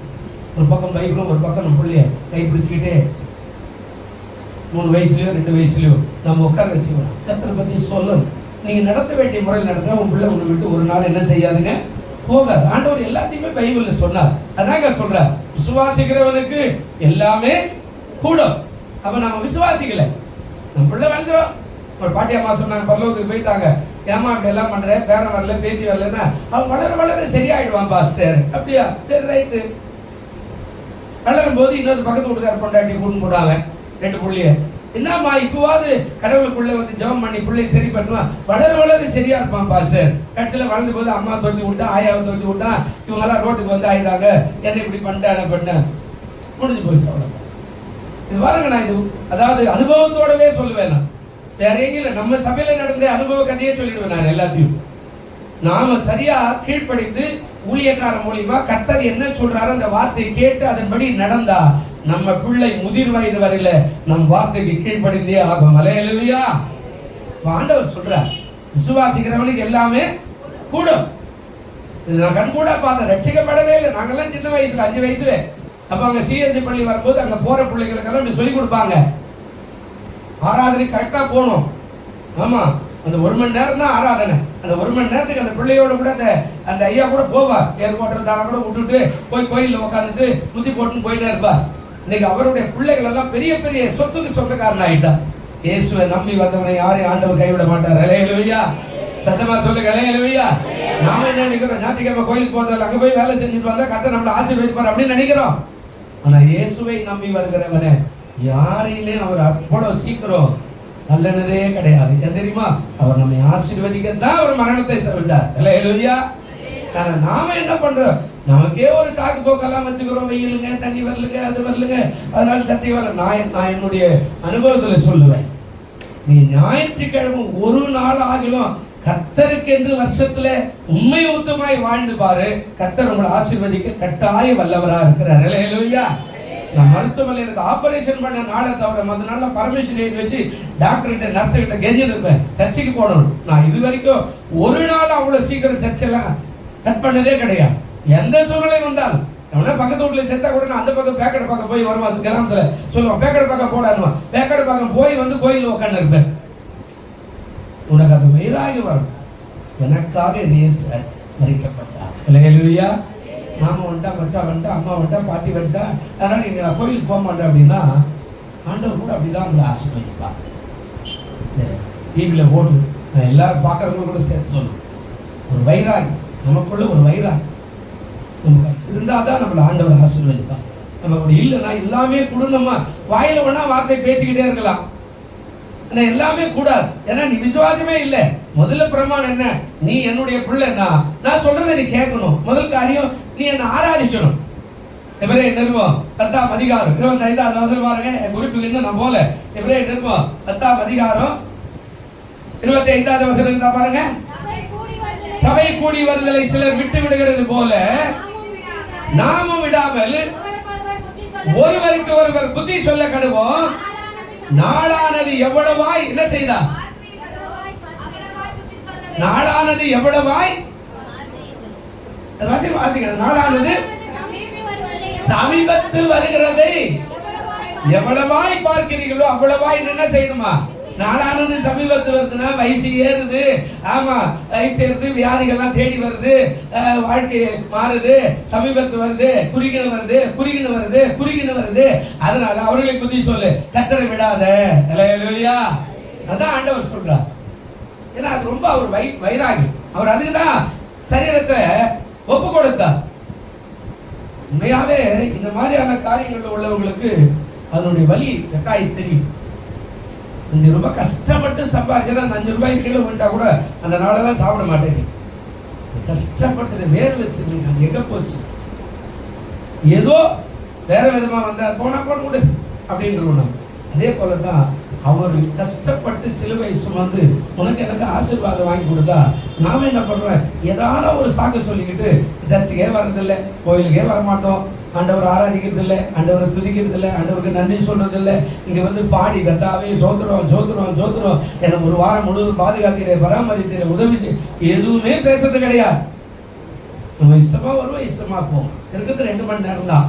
ஒரு பக்கம் பைபிளும் ஒரு பக்கம் நம்ம பிள்ளைய கை பிடிச்சுக்கிட்டே 3 வயசுலயோ 2 வயசுலயோ நம்ம உட்கார வச்சுக்கணும். கர்த்தரை பத்தி சொல்லணும். நீங்க நடத்த வேண்டிய முறையில் நடத்தினா உங்க பிள்ளை ஒண்ணு விட்டு ஒரு நாள் என்ன செய்யாதுங்க, போகாது. ஆண்டவர் எல்லாத்தையுமே பைபிள்ல சொன்னார். அதாங்க சொல்றார், விசுவாசிக்கிறவனுக்கு எல்லாமே கூடும். அப்ப நம்ம விசுவாசிக்கல, நம்ம பிள்ளை வந்துடும். ஒரு பாட்டி அம்மா சொன்னாங்க, பரலோகத்துக்கு போயிட்டாங்க, ஏமா இப்படி எல்லாம் பண்ற, பேரன் வரல பேத்தி வரலன்னா அவன் வளர வளர சரியாயிடுவான் பாஸ்டர். அப்படியா, சரி ரைட்டு. வளரும் போது இன்னொரு பக்கத்து வீட்டுக்கார பொண்டாட்டி கூட்டு போடாம 2 புள்ளிய, என்னம்மா இப்பவாது கடவுளுக்குள்ள வந்து ஜெபம் பண்ணி பிள்ளை சரி பண்ணுவான், வளர வளர சரியா இருப்பான் பாஸ்டர். கட்சியில வளர்ந்து போது அம்மா தோத்தி விட்டா, ஆயாவை தோத்தி விட்டா, இவங்க எல்லாம் ரோட்டுக்கு வந்து ஆயிடுறாங்க, என்ன இப்படி பண்ண முடிஞ்சு போச்சு. அவ்வளவு இது பாருங்க, நான் இது அதாவது அனுபவத்தோடவே சொல்லுவேன். நான் வேற எங்கேயும் நம்ம சபையில நடந்த அனுபவ கதையே சொல்லிடுவேன். நான் எல்லாத்தையும் நாம சரியா கீழ்ப்படிந்து ஊழியக்கார மூலியமா கர்த்தர் என்ன சொல்றாரு அந்த வார்த்தையை கேட்டு அதன்படி நடந்தா நம்ம பிள்ளை முதிர் வயது வரையில நம் வார்த்தைக்கு கீழ்ப்படிந்தே ஆகும். அல்லேலூயா. ஆண்டவர் சொல்றார், விசுவாசிக்கிறவனுக்கு எல்லாமே கூடும். இது நான் கண் கூட பார்த்தேன், ரட்சிக்கப்படவே இல்லை. நாங்கெல்லாம் சின்ன வயசுல 5 வயசுல அப்ப அங்க சிஎஸ்சி பள்ளி வரும்போது அங்க போற பிள்ளைகளுக்கெல்லாம் இப்படி சொல்லி கொடுப்பாங்க. ஆராதனை கரெக்டா போகணும். ஆமா, அந்த 1 மணி நேரம் தான் ஆராதனை. அந்த 1 மணி நேரத்துக்கு அந்த பிள்ளையோட கூட அந்த ஐயா கூட போவார். ஏர்போர்ட் தானே கூட விட்டுட்டு போய் கோயில்ல உட்காந்துட்டு முத்தி போட்டுன்னு போயிட்டே இருப்பார். இன்னைக்கு அவருடைய பிள்ளைகள் எல்லாம் பெரிய பெரிய சொத்துக்கு சொந்தக்காரன் ஆயிட்டார். இயேசுவை நம்பி வந்தவனை யாரையும் ஆண்டவர் கைவிட மாட்டார். அல்லேலூயா. சத்தமா சொல்லுங்க, அல்லேலூயா. நாம என்ன நினைக்கிறோம், ஞாயிற்றுக்கிழமை கோயிலுக்கு போறதால அங்க போய் வேலை செஞ்சுட்டு வந்தா கர்த்தர் நம்மளை ஆசீர்வதிப்பார் அப்படின்னு நினைக்கிறோம். ஆனா இயேசுவை நம்பி வருகிறவனை யாரையிலே அவர் அவ்வளவு சீக்கிரம் நல்லனதே கிடையாது. ஏன் தெரியுமா, அவர் நம்மை ஆசீர்வதிக்கத்தான் அவர் மரணத்தை செவிட்டார். அல்லேலூயா. ஆனா நாம என்ன பண்றோம், நமக்கே ஒரு சாக்கு போக்கெல்லாம் வச்சுக்கிறோம். வெயிலுங்க, தண்ணி வரலுங்க, அது வரலுங்க, அதனால சர்ச்சை வரல. நான் என்னுடைய அனுபவத்துல சொல்லுவேன், நீ ஞாயிற்றுக்கிழமை ஒரு நாள் ஆகிலும் கர்த்தருக்கு என்று வருஷத்துல உண்மை உத்தமாய் வாழ்ந்து பாரு, கர்த்தர் உங்களை ஆசீர்வதிக்க கட்டாய வல்லவரா இருக்கிறார். அல்லேலூயா. நான் மருத்துவமனையில் இருந்து ஆபரேஷன் பண்ண நாளை தவிர மற்ற நாள்ல பர்மிஷன் எழுதி வச்சு டாக்டர் கிட்ட நர்ஸ் கிட்ட கெஞ்சி இருப்பேன், சர்ச்சைக்கு போடணும். நான் இது வரைக்கும் ஒரு நாள் அவ்வளவு சீக்கிரம் சர்ச்செல்லாம் கட் பண்ணதே கிடையாது. எந்த சூழ்நிலை வந்தாலும் அவனா பக்கத்து வீட்டுல செத்தா கூட நான் அந்த பக்கம் பேக்கெட் பக்கம் போய் வருவான். கிராமத்துல சொல்லுவான், பேக்கெட் பக்கம் போடானுவான். பேக்கெட் பக்கம் போய் வந்து கோயில உட்காந்து இருப்பேன். உனக்கு அது வயிறாகி வரும், எனக்காக நேசர் மறிக்கப்பட்டார். அல்லேலூயா. மாமா வந்துட்டா, மச்சா வந்துட்டா, அம்மா வந்துட்டா, பாட்டி வந்துட்டா, அதனால நீங்க கோயிலுக்கு போக மாட்டேன் அப்படின்னா ஆண்டவர் கூட அப்படிதான் உங்களை ஆசீர்வதிப்பார். டிவியில ஓடுது, நான் எல்லாரும் பார்க்கறவங்க கூட சேர்த்து சொல்லுவேன், ஒரு வைராகி நமக்குள்ள, ஒரு வைராகி நமக்கு இருந்தாதான் நம்மளை ஆண்டவர் ஆசீர்வதிப்பார். நமக்கு இல்லைன்னா எல்லாமே கூட நம்ம வாயில வேணா வார்த்தை பேசிக்கிட்டே இருக்கலாம், ஆனா எல்லாமே கூடாது. ஏன்னா நீ விசுவாசமே இல்லை. முதல்ல பிரமாணம் என்ன, நீ என்னுடைய பிள்ளைன்னா நான் சொல்றதை நீ கேட்கணும். முதல் காரியம், நீ என்ன ஆராதிக்கணும். எபிரேயர் நிருபம் 10ஆம் அதிகாரம் 25வது வசனம் பாருங்க. குறிப்புக்கு இன்னும் நான் போல. எபிரேயர் நிருபம் 10ஆம் அதிகாரம் 25வது வசனம் தான் பாருங்க. சபை கூடி வருதலை சிலர் விட்டு விடுகிறது போல நாமும் விடாமல் ஒருவருக்கு ஒருவர் புத்தி சொல்ல கடுவோம். நாளானது எவ்வளவாய் என்ன செய்தார், நாளானது எவ்வளவாய் நாளானது சமீபத்தில் வருகிறதை எவ்வளவாய் பார்க்கிறீர்களோ அவ்வளவாய் என்ன செய்யணுமா. நாளானது சமீபத்தில் வருதுன்னா வயசு ஏறுது. ஆமா, வயசு ஏறுது, வியாதிகள்லாம் தேடி வருது, வாழ்க்கை மாறுது, சமீபத்து வருது, குறுகின வருது. அதனால அவர்களை புத்தி சொல்லு, கர்த்தரை விடாத. அல்லேலூயா. அதான் ஆண்டவர் சொல்றார். ஏன்னா அது ரொம்ப அவர் வைராகி. அவர் அதுக்குதான் சரீரத்தை ஒப்பு கொடுத்தார். உண்மையாவே இந்த மாதிரியான காரியங்கள் உள்ளவங்களுக்கு அதனுடைய வலி கட்டாயம் தெரியும். 5 ரூபாய் கஷ்டப்பட்டு சம்பாதிச்சா அந்த 5 ரூபாய்க்கு கீழே விட்டா கூட அந்த நாளெல்லாம் சாப்பிட மாட்டேன். கஷ்டப்பட்டு வேர்வை செஞ்சு அது எங்க போச்சு, ஏதோ வேற விதமா வந்தா போனா போட கூட அப்படின்னு அதே போலதான் அவர் கஷ்டப்பட்டு சிலுவை சுமந்து உனக்கு எனக்கு ஆசீர்வாதம் வாங்கி கொடுத்தா நாம என்ன பண்றோம்? ஏதாவது ஒரு சாக்கு சொல்லிக்கிட்டு சர்ச்சுக்கே வர்றதில்லை, கோயிலுக்கே வரமாட்டோம், ஆண்டவர் ஆராதிக்கிறது இல்லை, ஆண்டவரை துதிக்கிறது இல்லை, ஆண்டவருக்கு நன்றி சொல்றது இல்லை. இங்க வந்து பாடி கத்தாவே சோத்துறோம் சோத்துறோம் சோத்துறோம், எனக்கு ஒரு வாரம் முழுவதும் பாதுகாத்தீரே, பராமரித்தீரே, உதவி செய், எதுவுமே பேசுறது கிடையாது. நம்ம இஷ்டமா வருவோம், இஷ்டமா போவோம். இருக்கிறது 2 மணி நேரம் தான்.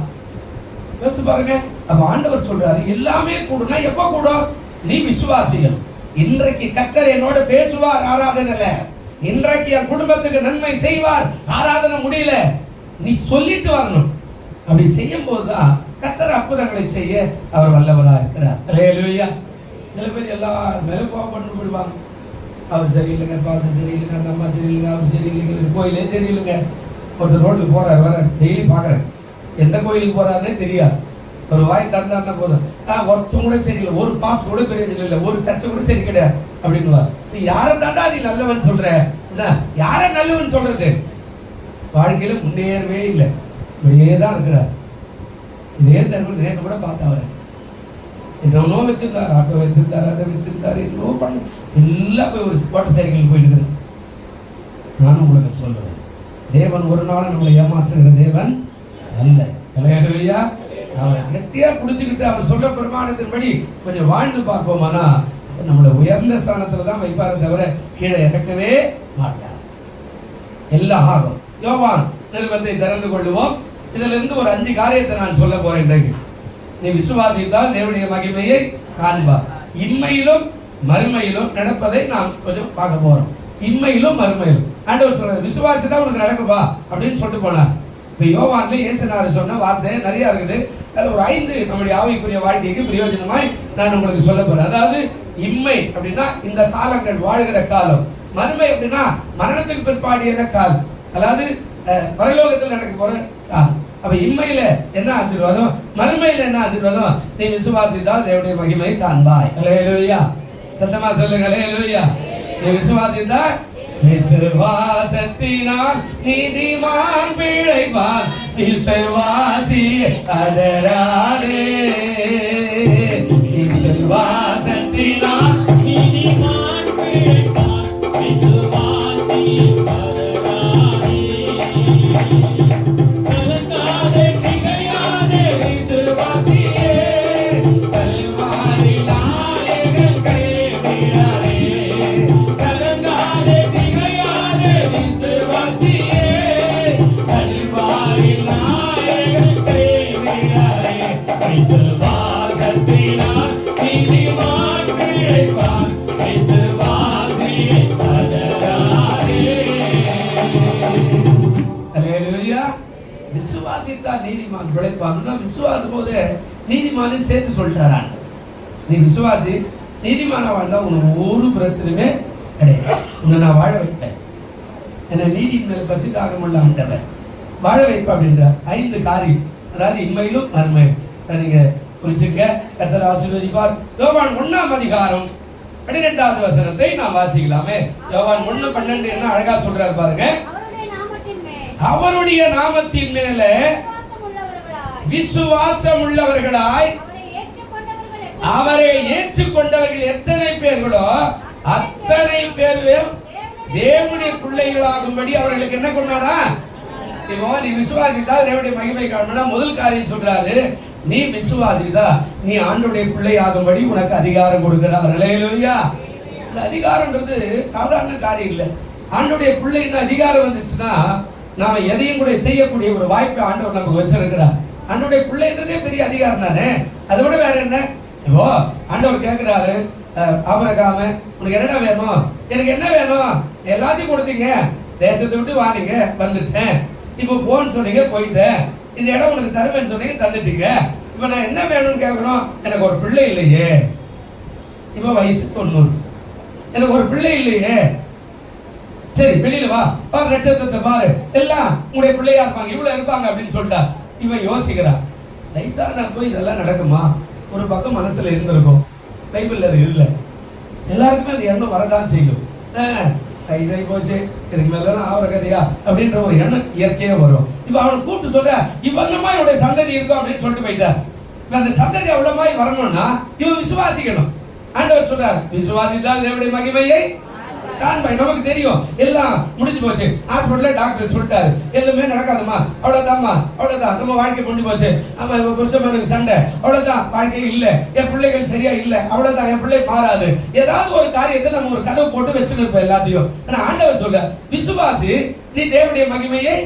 யோசிச்சு பாருங்க. அப்ப ஆண்டவர் சொல்றாரு எல்லாமே கூடுனா எப்ப கூடும்? நீ விசுவாசிகள். இன்றைக்கு கர்த்தர் என்னோட பேசுவார் ஆராதனையில, இன்றைக்கு என் குடும்பத்துக்கு நன்மை செய்வார் ஆராதனை முடியல, நீ சொல்லிட்டு வரணும். அப்படி செய்யும் போதுதான் கர்த்தர் அற்புதங்களை செய்ய அவர் வல்லவரா இருக்கிறார். அல்லேலூயா. சில பேர் எல்லாரும் மேலும் கோபப்பட்டு விடுவாங்க. அவர் சரியில்லைங்க, பாசம் சரியில்லைங்க, அந்த அம்மா சரியில்லைங்க, அவர் சரியில்லைங்க, கோயிலே சரியில்லைங்க. ஒருத்தர் ரோட்டுக்கு போறாரு, வர டெய்லி பாக்குறேன், எந்த கோயிலுக்கு போறாருன்னே தெரியாது. ஒரு வாய் திறந்தா போதும், ஒருத்தம் கூட சரியில்லை, ஒரு பாஸ்ட் கூட பெரிய இல்லை, ஒரு சர்ச்சை கூட சரி கிடையாது அப்படின்னு. நீ யாரை தாண்டா நீ நல்லவன் சொல்ற? யார நல்லவன் சொல்றது? வாழ்க்கையில முன்னேறவே இல்லை, இப்படியே தான் இருக்கிறார். இதே தருவம் நேற்று கூட பார்த்தவரை என்னோ வச்சிருந்தாரு, ஆட்டோ வச்சிருந்தாரு, அதை வச்சிருந்தாரு, என்னோ பண்ண எல்லாம் போய் ஒரு மோட்டர் சைக்கிள் போயிட்டு. நானும் உங்களுக்கு சொல்லுவேன், தேவன் ஒரு நாள் நம்மளை ஏமாற்றுகிற தேவன் அல்ல. அல்லேலூயா. அவரை கெட்டியா புடிச்சுக்கிட்டு அவர் சொல்ற பிரமாணத்தின்படி கொஞ்சம் வாழ்ந்து பார்ப்போமானா நம்மளை உயர்ந்த ஸ்தானத்துல தான் வைப்பாரே தவிர கீழே இறக்கவே மாட்டார். எல்லாம் ஆகும். யோவான் நிருபத்தை திறந்து கொள்ளுவோம். இதுல இருந்து ஒரு 5 காரியத்தை நான் சொல்ல போறேன். இன்றைக்கு நீ விசுவாசித்தால் தேவனுடைய மகிமையை காண்பார். இம்மையிலும் மறுமையிலும் நடப்பதை நாம் கொஞ்சம் பார்க்க போறோம். இம்மையிலும் மறுமையிலும் ஆண்டவர் சொல்றாரு, விசுவாசிதான் உனக்கு நடக்கும்பா அப்படின்னு சொல்லிட்டு போனார். இப்ப யோவான்ல இயேசுநாதர் சொன்ன வார்த்தை நிறைய இருக்குது. அதுல ஒரு 5 நம்முடைய ஆவிக்குரிய வாழ்க்கைக்கு பிரயோஜனமாய் நான் உங்களுக்கு சொல்ல போறேன். அதாவது இம்மை அப்படின்னா இந்த காலங்கள் வாழ்கிற காலம், மறுமை அப்படின்னா மரணத்துக்கு பிற்பாடியான காலம், அதாவது பரலோகத்தில் நடக்க போற காலம். அப்ப இம்மையில என்ன ஆசீர்வாதம், மறுமையில என்ன ஆசீர்வாதம்? நீ விசுவாசித்தால் தேவனுடைய மகிமை காண்பாய். அல்லேலூயா. சத்தமா சொல்லுங்க அல்லேலூயா. நீ விசுவாசித்தால், விசுவாசத்தினால் நீதிமான் பிழைப்பான், விசுவாசி அதரானே. விசுவாசத்தினால் நீதிமான் பிழைப்பான், விசுவாசி அதரானே. கலங்காதே திகையாதே விசுவாசியே, கல்வாரி நாயகன் கைவிடாதே. கலங்காதே திகையாதே விசுவாசியே, கல்வாரி நாயகன் கைவிடாதே. விசுவாசத்தினால் நீதிமான் பிழைப்பான், விசுவாசி அதரானே. அல்லேலூயா. விசுவாசித்தால் நீதிமான் பிழைப்பான். விசுவாசம் போது நீதிமானை சேர்த்து சொல்லிட்டாரான். நீ விசுவாசி நீதிமான வாழ்ந்தா உனக்கு ஒரு பிரச்சனையுமே கிடையாது. உன்னை நான் வாழ வைப்பேன். என்ன நீதியின் மேல் பசிதாக உள்ள ஆண்டவர் வாழ வைப்ப அப்படின்ற 5 காரியம். அதாவது இன்மையிலும் மறுமையிலும் நீங்க குறிச்சுக்க. கர்த்தர் ஆசீர்வதிப்பார். யோவான் 1ஆம் அதிகாரம் 12வது வசனத்தை நாம் வாசிக்கலாமே. யோவான் 1:12 என்ன அழகா சொல்றாரு பாருங்க. அவருடைய நாமத்தின் மேல விசுவாசம் உள்ளவர்களாய் அவரை ஏற்றுக்கொண்டவர்கள் எத்தனை பேர்களோ அத்தனை பேரும் தேவனுடைய பிள்ளைகளாகும்படி அவர்களுக்கு என்ன கொண்டாடா? இப்போ நீ விசுவாசித்தால் தேவனுடைய மகிமை காண்பா. முதல் காரியம் சொல்றாரு, நீ விசுவாசித்தா நீ ஆண்டவருடைய பிள்ளை ஆகும்படி உனக்கு அதிகாரம் கொடுக்கிறார். அல்லேலூயா. இந்த அதிகாரம்ன்றது சாதாரண காரியம் இல்லை. ஆண்டவருடைய பிள்ளைன்னு அதிகாரம் வந்துச்சுன்னா நாம எதையும் கூட செய்யக்கூடிய ஒரு வாய்ப்பை ஆண்டவர் நமக்கு வச்சிருக்கிறார். ஆண்டவருடைய பிள்ளைன்றதே பெரிய அதிகாரம் தானே. அதை விட வேற என்ன? இப்போ ஆண்டவர் கேட்கிறாரு, ஆபிரகாம உனக்கு என்ன வேணும்? எனக்கு என்ன வேணும்? எல்லாத்தையும் கொடுத்தீங்க, தேசத்தை விட்டு வாங்க, வந்துட்டேன். இப்ப போன்னு சொன்னீங்க, போயிட்டேன். இந்த இடம் உனக்கு தருவேன்னு சொன்னீங்க, தந்துட்டீங்க. இப்ப நான் என்ன வேணும்னு கேட்கணும். எனக்கு ஒரு பிள்ளை இல்லையே. இப்ப வயசு 90, எனக்கு ஒரு பிள்ளை இல்லையே. சரி வெளியில வா, பாரு நட்சத்திரத்தை பாரு, எல்லாம் உங்களுடைய பிள்ளையா இருப்பாங்க, இவ்வளவு இருப்பாங்க அப்படின்னு சொல்லிட்டா இவன் யோசிக்கிறான். வயசான போய் இதெல்லாம் நடக்குமா? ஒரு பக்கம் மனசுல இருந்திருக்கும், பைபிள்ல அது இல்ல. எல்லாருக்குமே அது எண்ணம் வரதான் செய்யும். வயசாகி போச்சு, இதுக்கு மேல ஆவர கதையா அப்படின்ற ஒரு எண்ணம் இயற்கையா வரும். இப்ப அவனை கூப்பிட்டு சொல்ற, இவங்கமா என்னுடைய சந்ததி இருக்கும் அப்படின்னு சொல்லிட்டு போயிட்டார். அந்த சந்ததி அவ்வளவு வரணும்னா இவன் விசுவாசிக்கணும். ஆண்டவர் சொல்றாரு, விசுவாசித்தால் தேவனுடைய மகிமையை காண்பாய். நமக்கு தெரியும் எல்லாம் முடிஞ்சு போச்சு, ஹாஸ்பிட்டல்ல டாக்டர் சொல்லிட்டாரு எல்லாமே நடக்காதுமா, அவ்வளவுதான்மா, அவ்வளவுதான், நம்ம வாழ்க்கை முடிஞ்சு போச்சு, ஆமா புருஷனுக்கு சண்டை, அவ்வளவுதான், வாழ்க்கை இல்ல, என் பிள்ளைகள் சரியா இல்ல, அவ்வளவுதான், என் பிள்ளை மாறாது, ஏதாவது ஒரு காரியத்தை நம்ம ஒரு கதவு போட்டு வச்சுருப்போம் எல்லாத்தையும். ஆனா ஆண்டவர் சொல்ற, விசுவாசி நீ தேவனுடைய மகிமையை.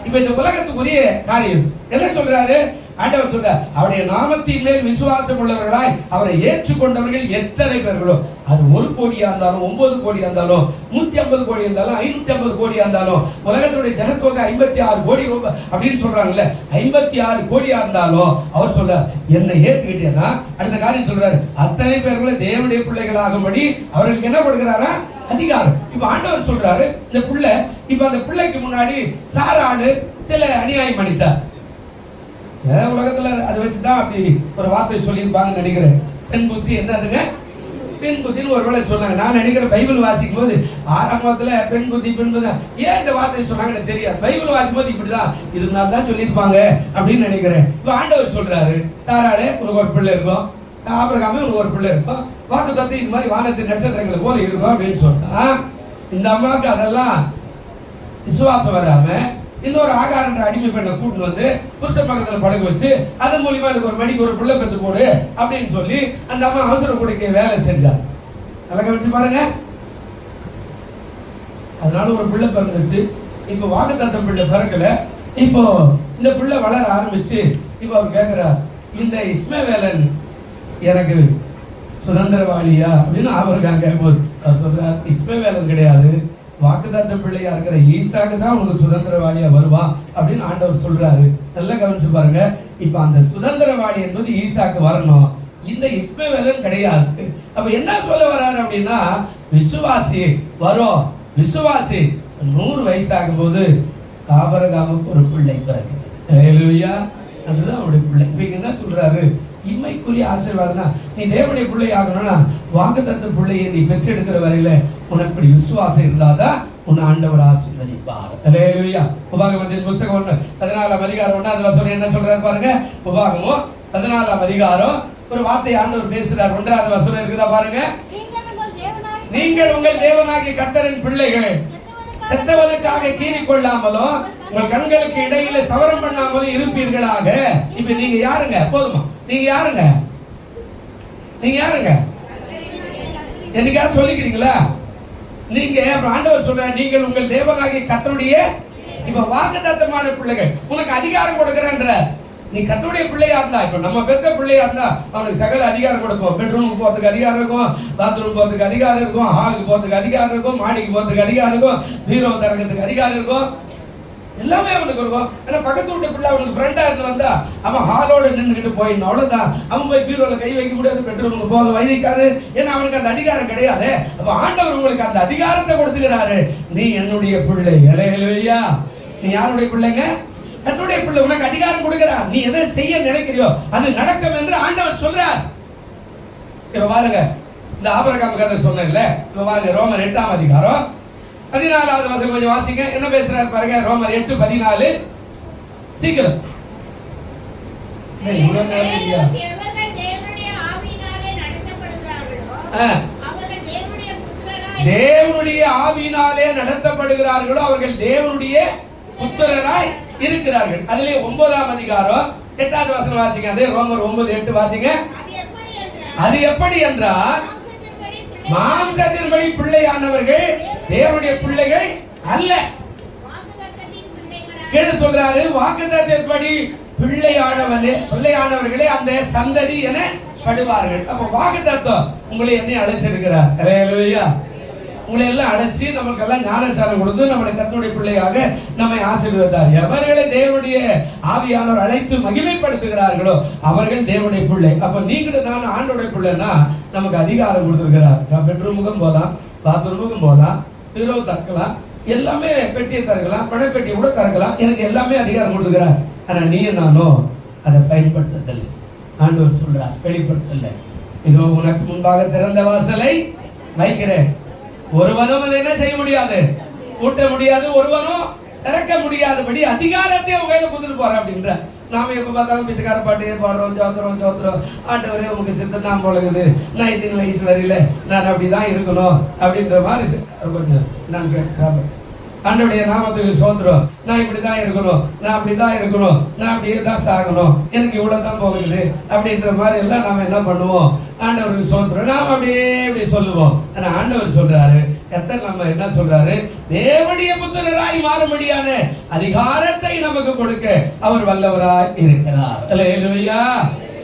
இப்ப இந்த உலகத்துக்குரிய காரியம் என்ன சொல்றாரு ஆண்டவர் சொல்ற, அவருடைய நாமத்தின் மேல் விசுவாசம் உள்ளவர்களாய் அவரை ஏற்றுக்கொண்டவர்கள் எத்தனை பேர்களோ, அது 1 கோடியா இருந்தாலும் 9 கோடியா இருந்தாலும் 150 கோடி இருந்தாலும் 550 கோடியா இருந்தாலும், உலகத்துடைய ஜனத்தொகை 56 கோடி அப்படின்னு சொல்றாங்கல்ல, 56 கோடியா இருந்தாலும் அவர் சொல்ற, என்னை ஏற்றுக்கிட்டேன்னா அடுத்த காரியம் சொல்றாரு, அத்தனை பேர்களும் தேவனுடைய பிள்ளைகளாகும்படி அவர்களுக்கு என்ன கொடுக்கிறாரா? அதிகாரம். இப்ப ஆண்டவர் சொல்றாரு, இந்த பிள்ளை, இப்ப அந்த பிள்ளைக்கு முன்னாடி சாராளு சில அநியாயம் பண்ணிட்டார். உலகத்துல அதை வச்சுதான் அப்படி ஒரு வார்த்தை சொல்லியிருப்பாங்கன்னு நினைக்கிறேன். பெண் புத்தி என்னதுங்க? பெண் புத்தின்னு ஒருவேளை சொன்னாங்க. நான் நினைக்கிறேன் பைபிள் வாசிக்கும் போது ஆரம்பத்துல பெண் புத்தி ஏன் இந்த வார்த்தை சொன்னாங்கன்னு தெரியாது. பைபிள் வாசிக்கும் போது இப்படிதான் இதனால தான் சொல்லியிருப்பாங்க அப்படின்னு நினைக்கிறேன். இப்ப ஆண்டவர் சொல்றாரு, சாராளே உனக்கு ஒரு பிள்ளை இருக்கும், ஆபிரகாமே உனக்கு ஒரு பிள்ளை இருக்கும், வாக்கு தத்து இது மாதிரி வானத்து நட்சத்திரங்களை போல இருக்கும் அப்படின்னு சொன்னா, இந்த அம்மாவுக்கு அதெல்லாம் விசுவாசம் வராம இன்னொரு ஆகாரன்ற அடிமை பெண்ணை கூட்டு வந்து புருஷ பக்கத்துல படகு வச்சு அதன் மூலியமா எனக்கு ஒரு மணிக்கு ஒரு பிள்ளை பெற்று போடு அப்படின்னு சொல்லி அந்த அம்மா அவசர கொடுக்க வேலை செஞ்சார். நல்லா கவனிச்சு பாருங்க. அதனால ஒரு பிள்ளை பிறந்துச்சு. இப்ப வாக்குத்தத்தம் பிள்ளை பிறக்கல. இப்போ இந்த பிள்ளை வளர ஆரம்பிச்சு இப்ப அவர் கேட்கிறார், இந்த இஸ்மவேலன் எனக்கு சுதந்திரவாளியா அப்படின்னு ஆபிரகாம் கேட்கும்போது அவர் சொல்றார், இஸ்மவேலன் கிடையாது, வாக்குத்தத்த பிள்ளையா இருக்கிற ஈசாக்கு தான் உங்களுக்கு சுதந்திரவாளியா வருவா அப்படின்னு ஆண்டவர் சொல்றாரு. நல்லா கவனிச்சு பாருங்க. இப்ப அந்த சுதந்திரவாளி என்பது ஈசாக்கு வரணும், இந்த இஸ்மவேலன் கிடையாது. அப்ப என்ன சொல்ல வர்றாரு அப்படின்னா, விசுவாசி வரும், விசுவாசி 100 வயசாகும் போது ஆபிரகாமுக்கு ஒரு பிள்ளை பிறகுது. ஹல்லேலூயா. அதுதான் அவருடைய பிள்ளை. இப்ப என்ன சொல்றாரு, இம்மைக்குரிய ஆசீர்வாதம், நீ தேவனுடைய பிள்ளை ஆகணும்னா வாக்குத்தத்த பிள்ளையை நீ பெற்றெடுக்கிற வரையில உனக்கு விசுவாசம் இருந்தாதான் உன்னை ஆண்டவர் ஆசீர்வதிப்பார். ஹல்லேலூயா. உபாகமத்தின் புத்தகம் 14ஆம் அதிகாரம் 1ஆவது வசனம் என்ன சொல்றாரு பாருங்க. உபாகமம் 14ஆம் அதிகாரம் ஒரு வார்த்தை ஆண்டவர் பேசுறார். 1ஆவது வசனம் இருக்குதா பாருங்க. நீங்கள் உங்கள் தேவனாகிய கர்த்தரின் பிள்ளைகள், செத்தவனுக்காக கீறி கொள்ளாமலும் உங்கள் கண்களுக்கு இடையில சவரம் பண்ணாமலும் இருப்பீர்களாக. இப்ப நீங்க யாருங்க? போதுமா? நீங்க யாருங்க? நீங்க யாருங்க? என்னைக்காவது சொல்லிக்கிறீங்களா? நீங்க ஆண்டவர் சொல்ற, நீங்கள் உங்கள் தேவனாகிய கர்த்தருடைய, இப்ப வாக்குத்தத்தமான பிள்ளைகள், உனக்கு அதிகாரம் கொடுக்கிறேன்ற. நீ கர்த்தருடைய பிள்ளையா இருந்தா, இப்ப நம்ம பெத்த பிள்ளையா இருந்தா அவனுக்கு சகல அதிகாரம் கொடுப்போம். பெட்ரூமுக்கு போறதுக்கு அதிகாரம் இருக்கும், பாத்ரூம் போறதுக்கு அதிகாரம் இருக்கும், ஹாலுக்கு போறதுக்கு அதிகாரம் இருக்கும், மாடிக்கு போறதுக்கு அதிகாரம் இருக்கும், பீரோ திறக்கிறதுக்கு அதிகாரம் இருக்கும், எல்லாமே அவனுக்கு இருக்கும். ஆனா பக்கத்து வீட்டு பிள்ளை அவனுக்கு ஃப்ரெண்டா இருந்து வந்தா அவன் ஹாலோட நின்றுகிட்டு போயிடணும், அவ்வளவுதான். அவன் போய் பீரோல கை வைக்க முடியாது, பெட்ரூமுக்கு போக வைக்காது, ஏன்னா அவனுக்கு அந்த அதிகாரம் கிடையாது. அப்ப ஆண்டவர் உங்களுக்கு அந்த அதிகாரத்தை கொடுத்துக்கிறாரு. நீ என்னுடைய பிள்ளை. ஹல்லேலூயா. நீ யாருடைய பிள்ளைங்க? கர்த்தருடைய பிள்ளை. உனக்கு அதிகாரம் கொடுக்கிறார். நீ எதை செய்ய நினைக்கிறியோ அது நடக்கும் என்று ஆண்டவர் சொல்றார். இப்ப பாருங்க, இந்த ஆபிரகாம் கதை சொன்னேன்ல, இப்ப பாருங்க ரோமர் 8ஆம் அதிகாரம் 14ஆவது வசனம் கொஞ்சம் வாசிங்க. என்ன பேசுறாரு பாருங்க. ரோமர் 8:14. சீக்கிரம். எவர்கள் தேவனுடைய ஆவியினாலே நடத்தப்படுகிறார்களோ அவர்கள் தேவனுடைய ஆவியினாலே நடத்தப்படுகிறார்களோ அவர்கள் தேவனுடைய புத்திரராய் இருக்கிறார்கள். அதிலே 9ஆம் அதிகாரம் 8வது வசனம் வாசிங்க. அதே ரோமர் 9:8 வாசிங்க. அது எப்படி என்றால், மாம்சத்தின்படி பிள்ளையானவர்கள் தேவனுடைய பிள்ளைகள் அல்ல. கேட்டு சொல்றாரு, வாக்குத்தத்தத்தின்படி பிள்ளையானவர்களே அந்த சந்ததி என படுவார்கள். அப்ப வாக்குத்தத்தம் உங்களை என்ன அழைச்சிருக்கிறார். ஹல்லேலூயா. உங்களை எல்லாம் அழைச்சி நமக்கெல்லாம் ஞானசாரம் கொடுத்து நம்மளை கர்த்தருடைய பிள்ளையாக நம்மை ஆசீர்வதித்தார். எவர்களை தேவனுடைய ஆவியானவர் அழைத்து மகிமைப்படுத்துகிறார்களோ அவர்கள் தேவனுடைய பிள்ளை. அப்ப நீங்களும் நான் ஆண்டோடைய பிள்ளைன்னா நமக்கு அதிகாரம் கொடுத்திருக்கிறார். பெட்ரூமுக்கும் போகலாம், பாத்ரூமுக்கும் போகலாம், பீரோ திறக்கலாம், எல்லாமே பெட்டியை திறக்கலாம், பணப்பெட்டியை கூட திறக்கலாம். எனக்கு எல்லாமே அதிகாரம் கொடுத்துக்கிறார். ஆனா நீ நானும் அதை பயன்படுத்தல. ஆண்டவர் சொல்றார், வெளிப்படுத்தல. இதோ உனக்கு முன்பாக திறந்த வாசலை வைக்கிறேன், ஒருவனும் என்ன செய்ய முடியாது, கூட்ட முடியாது, ஒருவனும் திறக்க முடியாதபடி அதிகாரத்தை உங்க கையில கொடுத்துட்டு போறேன் அப்படின்ற. நாம எப்ப பார்த்தாலும் பிச்சைக்கார பாட்டையே பாடுறோம், சோத்திரம் ஆண்டவரே உங்களுக்கு சித்தம் தான் போலகுது, நான் 18 வயசு வரையில நான் அப்படிதான் இருக்கணும் அப்படின்ற மாதிரி கொஞ்சம் நான் கேட்கிறேன். ஆண்டவருடைய நாமத்துக்கு சோத்திரம், நான் இப்படிதான் இருக்கணும், நான் அப்படிதான் இருக்கணும், நான் அப்படியே தான் சாகணும், எனக்கு இவ்வளவுதான் போகுது அப்படின்ற மாதிரி எல்லாம் நாம என்ன பண்ணுவோம், ஆண்டவருக்கு சோத்திரம் நாம அப்படியே இப்படி சொல்லுவோம். ஆனா ஆண்டவர் சொல்றாரு, கர்த்தர் நம்ம என்ன சொல்றாரு, தேவனுடைய புத்திரராய் மாறும்படியான அதிகாரத்தை நமக்கு கொடுக்க அவர் வல்லவராய் இருக்கிறார். அல்லேலூயா.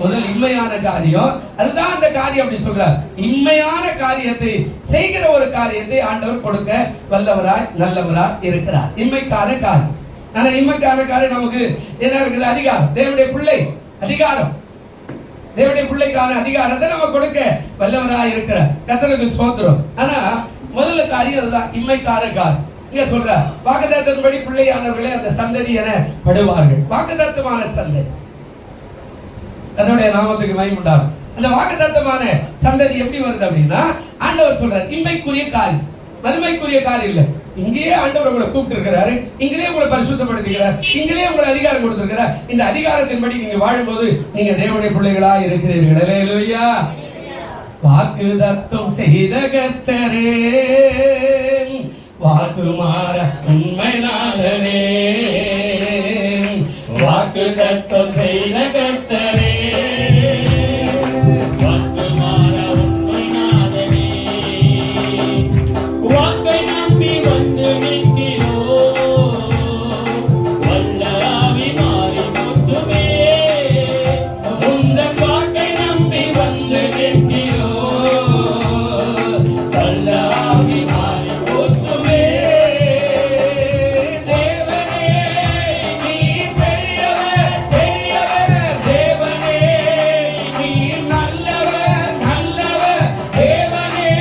முதல் இம்மையான காரியம், அதுதான் அந்த காரியம் அப்படி சொல்றார். இம்மையான காரியத்தை செய்கிற ஒரு காரியத்தை ஆண்டவர் கொடுக்க வல்லவராய் நல்லவராய் இருக்கிறார். இம்மைக்கான காரியம். ஆனா இம்மைக்கான காரியம் நமக்கு என்ன இருக்குது? அதிகாரம். தேவனுடைய பிள்ளை அதிகாரம், தேவனுடைய பிள்ளைக்கான அதிகாரத்தை நம்ம கொடுக்க வல்லவராய் இருக்கிறார். கர்த்தருக்கு ஸ்தோத்திரம். ஆனா முதல்ல காரியம் அதுதான், இம்மைக்கான காரியம். இங்க சொல்ற வாக்குத்தத்தத்தின்படி பிள்ளையானவர்களே அந்த சந்ததி என படுவார்கள். வாக்குத்தத்தமான சந்ததி, அதனுடைய நாமத்துக்கு மகிமை உண்டாகும். அந்த வாக்குத்தத்தமான சந்ததி எப்படி வருது அப்படின்னா, ஆண்டவர் சொல்றார் இம்மைக்குரிய காரியம், மறுமைக்குரிய காரியம் இல்ல. இங்கேயே ஆண்டவர் உங்களை கூப்பிட்டு இருக்கிறாரு, இங்கேயே உங்களை பரிசுத்தப்படுத்துகிறார், இங்கேயே உங்களை அதிகாரம் கொடுத்திருக்கிறார். இந்த அதிகாரத்தின்படி நீங்க வாழும்போது நீங்க தேவனுடைய பிள்ளைகளா இருக்கிறீர்கள். அல்லேலூயா. வாக்குத்தத்தம் செய்த கர்த்தரே, வாக்கு மாற உண்மை நாதனே, வாக்குத்தத்தம் செய்த கர்த்தரே, வாக்கு மாற உண்மை நாதனே, வாக்கை நம்பி வந்து நிற்கிறோம், வல்ல ஆவி மாறி போற்றுமே, உந்தன் வாக்கை நம்பி வந்து நிற்கிறோம், வல்ல ஆவி மாறி போற்றுமே. தேவனே நீ பெரியவர், பெரியவர், தேவனே நீ நல்லவர், நல்லவர், தேவனே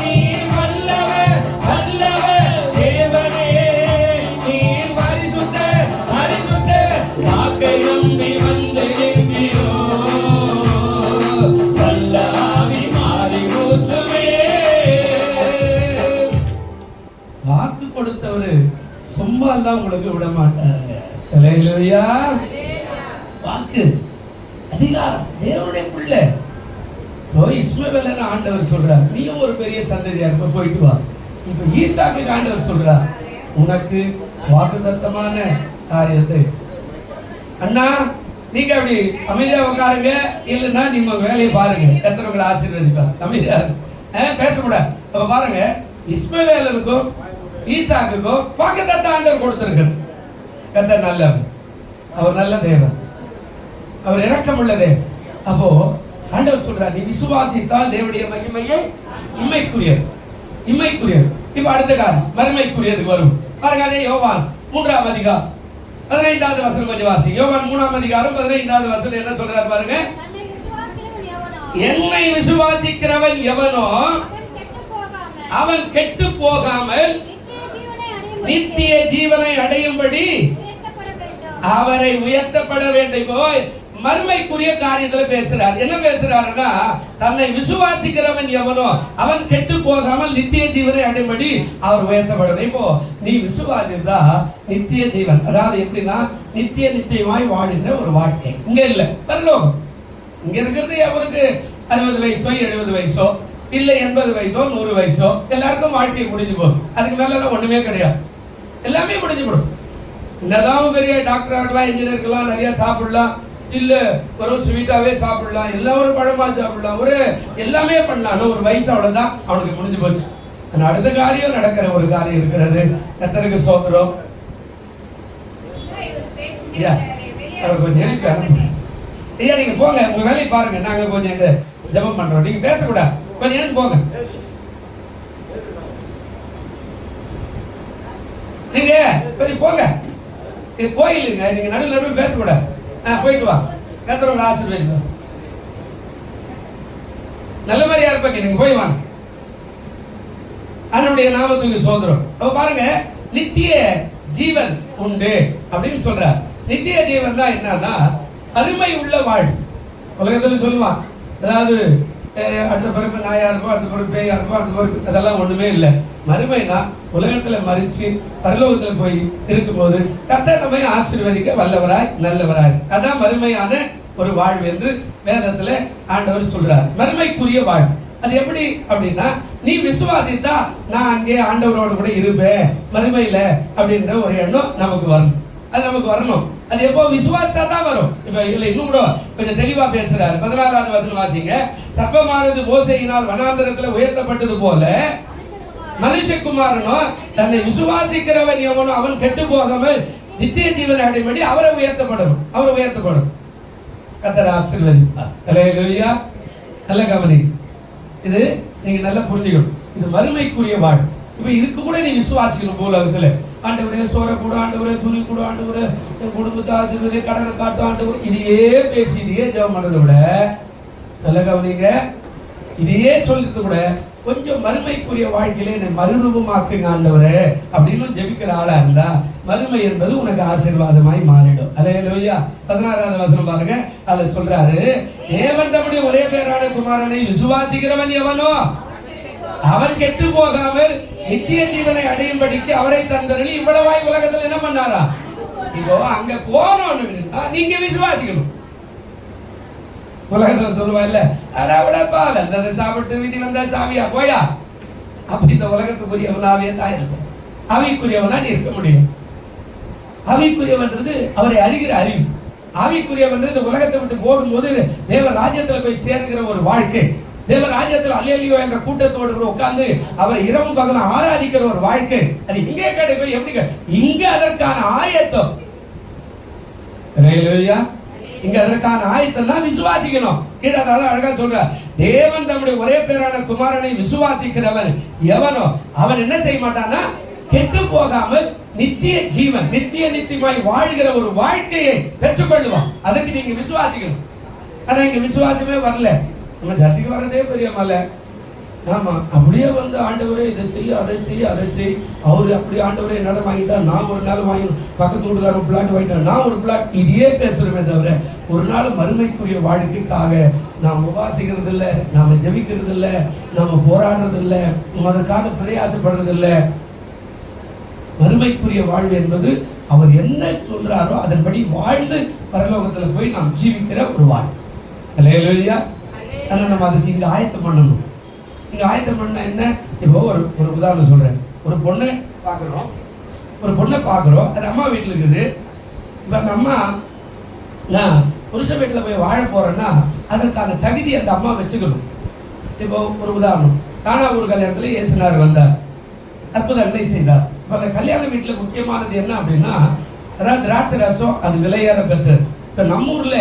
நீ வல்லவர், வல்லவர், தேவனே நீ பரிசுத்தர், பரிசுத்தர், வாக்கை நம்பி வந்து நிற்கிறோம், வல்ல ஆவி மாறி ஊற்றுமே. வாக்கு கொடுத்தவரு சும்மா எல்லாம் உங்களுக்கு விட மாட்டாருங்க. அல்லேலூயா. வாக்கு அதிகாரம், தேவனுடைய பிள்ளை. இஸ்மவேலன்னு ஆண்டவர் சொல்றார், நீயும் ஒரு பெரிய சந்ததியா இருப்ப, போயிட்டு வா. இப்ப ஈசாக்கு ஆண்டவர் சொல்றார், உனக்கு வாக்குத்தத்தமான காரியத்தை. அண்ணா நீங்க அப்படி அமைதியா உட்காருங்க, இல்லைன்னா நீங்க வேலையை பாருங்க, எத்தனை உங்களை ஆசீர்வதிப்பார். அமைதியா பேசக்கூடாது. அப்ப பாருங்க, இஸ்மவேலனுக்கும் ஈசாக்குக்கும் வாக்குத்தத்த ஆண்டவர் கொடுத்திருக்கிறது. கர்த்தர் நல்லவர், அவர் நல்ல தேவன், அவர் இரக்கமுள்ள தேவன். அப்போ ஆண்டவர் சொல்றார், நீ விசுவாசித்தால் தேவனுடைய மகிமையை இம்மைக்குரியது, இம்மைக்குரியது. இப்ப அடுத்த காலம் மறுமைக்குரியதுக்கு வரும். பாருங்க, அதே யோவான் 3ஆம் அதிகாரம் 15வது வசனம் கொஞ்சம் வாசி. யோவான் 3ஆம் அதிகாரம் 15வது வசனம் என்ன சொல்றார் பாருங்க. என்னை விசுவாசிக்கிறவன் எவனோ அவன் கெட்டு போகாமல் நித்திய ஜீவனை அடையும்படி அவரை உயர்த்தப்பட வேண்டும். போய் மறுமைக்குரிய காரியத்துல பேசுறார். என்ன பேசுறாருன்னா, தன்னை விசுவாசிக்கிறவன் எவனோ அவன் கெட்டு போகாமல் நித்திய ஜீவனை அடையும்படி அவர் உயர்த்தப்பட. இப்போ நீ விசுவாசித்தா நித்திய ஜீவன், அதாவது எப்படின்னா நித்தியமாய் வாழுகிற ஒரு வாழ்க்கை இங்க இல்ல, பரலோகம். இங்க இருக்கிறது அவருக்கு 60 வயசோ 70 வயசோ இல்ல 80 வயசோ 100 வயசோ எல்லாருக்கும் வாழ்க்கை முடிஞ்சு போகும். அதுக்கு மேல ஒண்ணுமே கிடையாது, எல்லாமே முடிஞ்சு போடும். என்னதான் பெரிய டாக்டர் ஆகலாம், இன்ஜினியர் இருக்கலாம், நிறைய சாப்பிடலாம், இல்ல ஒரு ஸ்வீட்டாவே சாப்பிடலாம், எல்லாம் ஒரு பழமா சாப்பிடலாம், ஒரு எல்லாமே பண்ணலாம். ஒரு வயசு அவ்வளவுதான், அவனுக்கு முடிஞ்சு போச்சு. அடுத்த காரியம் நடக்கிற ஒரு காரியம் இருக்கிறது. கர்த்தருக்கு ஸ்தோத்திரம். அவர் கொஞ்சம் எழுப்பி ஐயா, நீங்க போங்க, உங்க வேலையை பாருங்க, நாங்க கொஞ்சம் இந்த ஜெபம் பண்றோம். நீங்க பேசக்கூடாது, கொஞ்சம் எழுந்து போங்க. நீங்க கொஞ்சம் போங்க, இது கோயிலுங்க, நீங்க நடுவில் பேசக்கூடாது. போயிட்டு வா, கர்த்தர் ஆசீர்வதிப்பார். நல்ல மாதிரியா இருப்பாங்க, நீங்க போய் வாங்க. அவனுடைய நாமத்துக்கு ஸ்தோத்திரம். அப்ப பாருங்க, நித்திய ஜீவன் உண்டு அப்படின்னு சொல்றார். நித்திய ஜீவன் தான் என்னன்னா அருமை உள்ள வாழ்வு. உலகத்துல சொல்லுவான், அதாவது அடுத்த பிறப்பு நாயா இருக்கும், அடுத்த பிறப்பு பேயா இருக்கும், அடுத்த பிறப்பு அதெல்லாம் ஒண்ணுமே இல்லை. மறுமைனா உலகத்துல மறிச்சு பரலோகத்துல போய் இருக்கும்போது கர்த்தர் நம்மை ஆசீர்வதிக்க வல்லவராய் நல்லவராய், அதான் மறுமையான ஒரு வாழ்வு என்று வேதத்துல ஆண்டவர் சொல்றார். மறுமைக்குரிய வாழ்வு அது எப்படி அப்படின்னா, நீ விசுவாசித்தா நான் அங்கே ஆண்டவரோடு கூட இருப்பேன் மறுமையில அப்படின்ற ஒரு எண்ணம் நமக்கு வரணும். அது நமக்கு வரணும். அது எப்போ விசுவாசா தான் வரும். இப்ப இதுல இன்னும் கூட கொஞ்சம் தெளிவா பேசுறாரு. 16வது வசனம் வாசிங்க. சர்ப்பமானது மோசேயினால் வனாந்தரத்துல உயர்த்தப்பட்டது போல மனுஷகுமாரனோ தன்னை விசுவாசிக்கிறவன் எவனோ அவன் கெட்டு போகாமல் நித்திய ஜீவனை அடைபடி அவரை உயர்த்தப்படணும். அவரை உயர்த்தப்படும். கர்த்தர் ஆசீர்வதிப்பார். அல்லேலூயா. நல்ல கவனி, இது நீங்க நல்லா புரிஞ்சுக்கணும். இது மறுமைக்குரிய வாழ்வு. இப்ப இதுக்கு கூட நீ விசுவாசிக்கணும். பூலோகத்துல ஆண்டவரே சோற கூட, ஆண்டவரே துணி கூட, ஆண்டவரே என் குடும்பத்தை ஆசீர்வதி, கடனை காட்டும் ஆண்டவரே, இதையே பேசி இதையே ஜெபம் பண்றதை விட, நல்ல கவனிங்க, இதையே சொல்றது கூட கொஞ்சம் மறுமைக்குரிய வாழ்க்கையில என்னை மறுரூபமாக்குங்க ஆண்டவரே அப்படின்னு ஜெபிக்கிற ஆளா இருந்தா மறுமை என்பது உனக்கு ஆசீர்வாதமாய் மாறிடும். அல்லேலூயா. 16வது வசனம் பாருங்க. அதுல சொல்றாரு, தேவன் தம்முடைய ஒரே பேரான குமாரனை விசுவாசிக்கிறவன் எவனோ அவன் கெட்டு போகாமல் நித்திய ஜீவனை அடையும்படிக்கு அவரை தந்தருளி இவ்வளவாய் உலகத்துல என்ன பண்ணாரா? இப்போ அங்க போனோம்னு நீங்க விசுவாசிக்கணும். உலகத்துல சொல்லுவா இல்ல, அடாவிடப்பா வெந்ததை சாப்பிட்டு விதி வந்தா சாமியா போயா, அப்படி இந்த உலகத்துக்குரியவனாவே தான் இருப்பேன். அவைக்குரியவனா நீ இருக்க முடியும். அவைக்குரியவன்றது அவரை அறிகிற அறிவு. ஆவிக்குரியவன்றது உலகத்தை விட்டு போகும்போது தேவ ராஜ்யத்துல போய் சேர்கிற ஒரு வாழ்க்கை. தேவ ராஜ்யத்தில் அல்லேலியோ என்ற கூட்டத்தோடு உட்கார்ந்து அவர் இரவும் பகலும் ஆராதிக்கிற ஒரு வாழ்க்கை. அது இங்கே கிடைக்கும். எப்படி இங்க அதற்கான ஆயத்தம். அல்லேலூயா. இங்க அதற்கான ஆயத்தம் தான் விசுவாசிக்கணும். அழகா சொல்ற, தேவன் தம்முடைய ஒரே பேரான குமாரனை விசுவாசிக்கிறவன் எவனோ அவன் என்ன செய்ய மாட்டானா, கெட்டு போகாமல் நித்திய ஜீவன் நித்தியமாய் வாழ்கிற ஒரு வாழ்க்கையை பெற்றுக்கொள்ளுவான். அதுக்கு நீங்க விசுவாசிக்கணும். ஆனா இங்க விசுவாசமே வரல. நம்ம சர்ச்சைக்கு வர்றதே பெரிய மலை. ஆமா, அப்படியே வந்து ஆண்டவரே இதை செய்ய அதை செய் அவரு அப்படி ஆண்டவரே நிலம் வாங்கிட்டா நான் ஒரு நாள் வாங்கணும், பக்கத்து வீட்டுக்காரன் பிளாட் வாங்கிட்டா நான் ஒரு பிளாட், இதையே பேசுறோமே தவிர ஒரு நாள் மறுமைக்குரிய வாழ்க்கைக்காக நாம் உபாசிக்கிறது இல்லை, நாம ஜெபிக்கிறது இல்லை, நாம போராடுறது இல்லை, அதற்காக பிரயாசப்படுறது இல்லை. மறுமைக்குரிய வாழ்வு என்பது அவர் என்ன சொல்றாரோ அதன்படி வாழ்ந்து பரலோகத்துல போய் நாம் ஜீவிக்கிற ஒரு வாழ்வு. அல்லேலூயா. ஆனா நம்ம அதுக்கு இங்க ஆயத்தம் பண்ணணும். இங்க ஆயத்தம் பண்ண என்ன? இப்போ ஒரு உதாரணம் சொல்றேன். ஒரு பொண்ணை பாக்குறோம், அது அம்மா வீட்டுல இருக்குது. இப்ப அந்த அம்மா நான் புருஷ வீட்டுல போய் வாழ போறேன்னா அதற்கான தகுதி அந்த அம்மா வச்சுக்கணும். இப்போ ஒரு உதாரணம், தானா ஒரு கல்யாணத்துல இயேசுநாதர் வந்தார், அற்புத அன்னை செய்தார். இப்ப அந்த கல்யாண வீட்டுல முக்கியமானது என்ன அப்படின்னா, அதாவது திராட்சை ரசம் அது விலையேற பெற்றது. இப்ப நம்ம ஊர்ல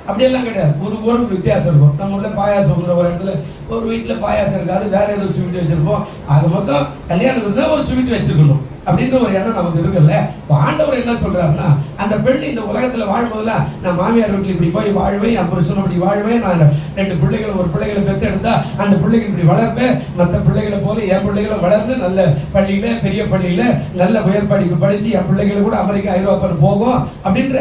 அப்படியெல்லாம் கிடையாது. ஒரு வித்தியாசம் இருக்கும். நம்ம ஊர்ல பாயாசம் ஒரு இடத்துல ஒரு வீட்டுல பாயாசம் இருக்காது, வேற ஏதோ ஸ்வீட் வச்சிருப்போம். ஆக மொத்தம் கல்யாணம் ஒரு ஸ்வீட் வச்சிருக்கணும் அப்படின்ற ஒரு எண்ணம் நமக்கு இருக்குல்ல. ஆண்டவர் என்ன சொல்றாருன்னா, அந்த பெண் இந்த உலகத்துல வாழும்போதுல நான் மாமியார் வீட்டுல இப்படி போய் வாழ்வேன், என் புருஷன் அப்படி வாழ்வேன், நான் 2 பிள்ளைகள் ஒரு பிள்ளைகளை பெற்று எடுத்தா அந்த பிள்ளைகள் இப்படி வளர்ப்பேன், மற்ற பிள்ளைகளை போல என் பிள்ளைகளை வளர்ந்து நல்ல பள்ளியில பெரிய பள்ளியில நல்ல உயர் படிப்பு படிச்சு என் பிள்ளைகளை கூட அமெரிக்கா ஐரோப்பா போகும் அப்படின்ற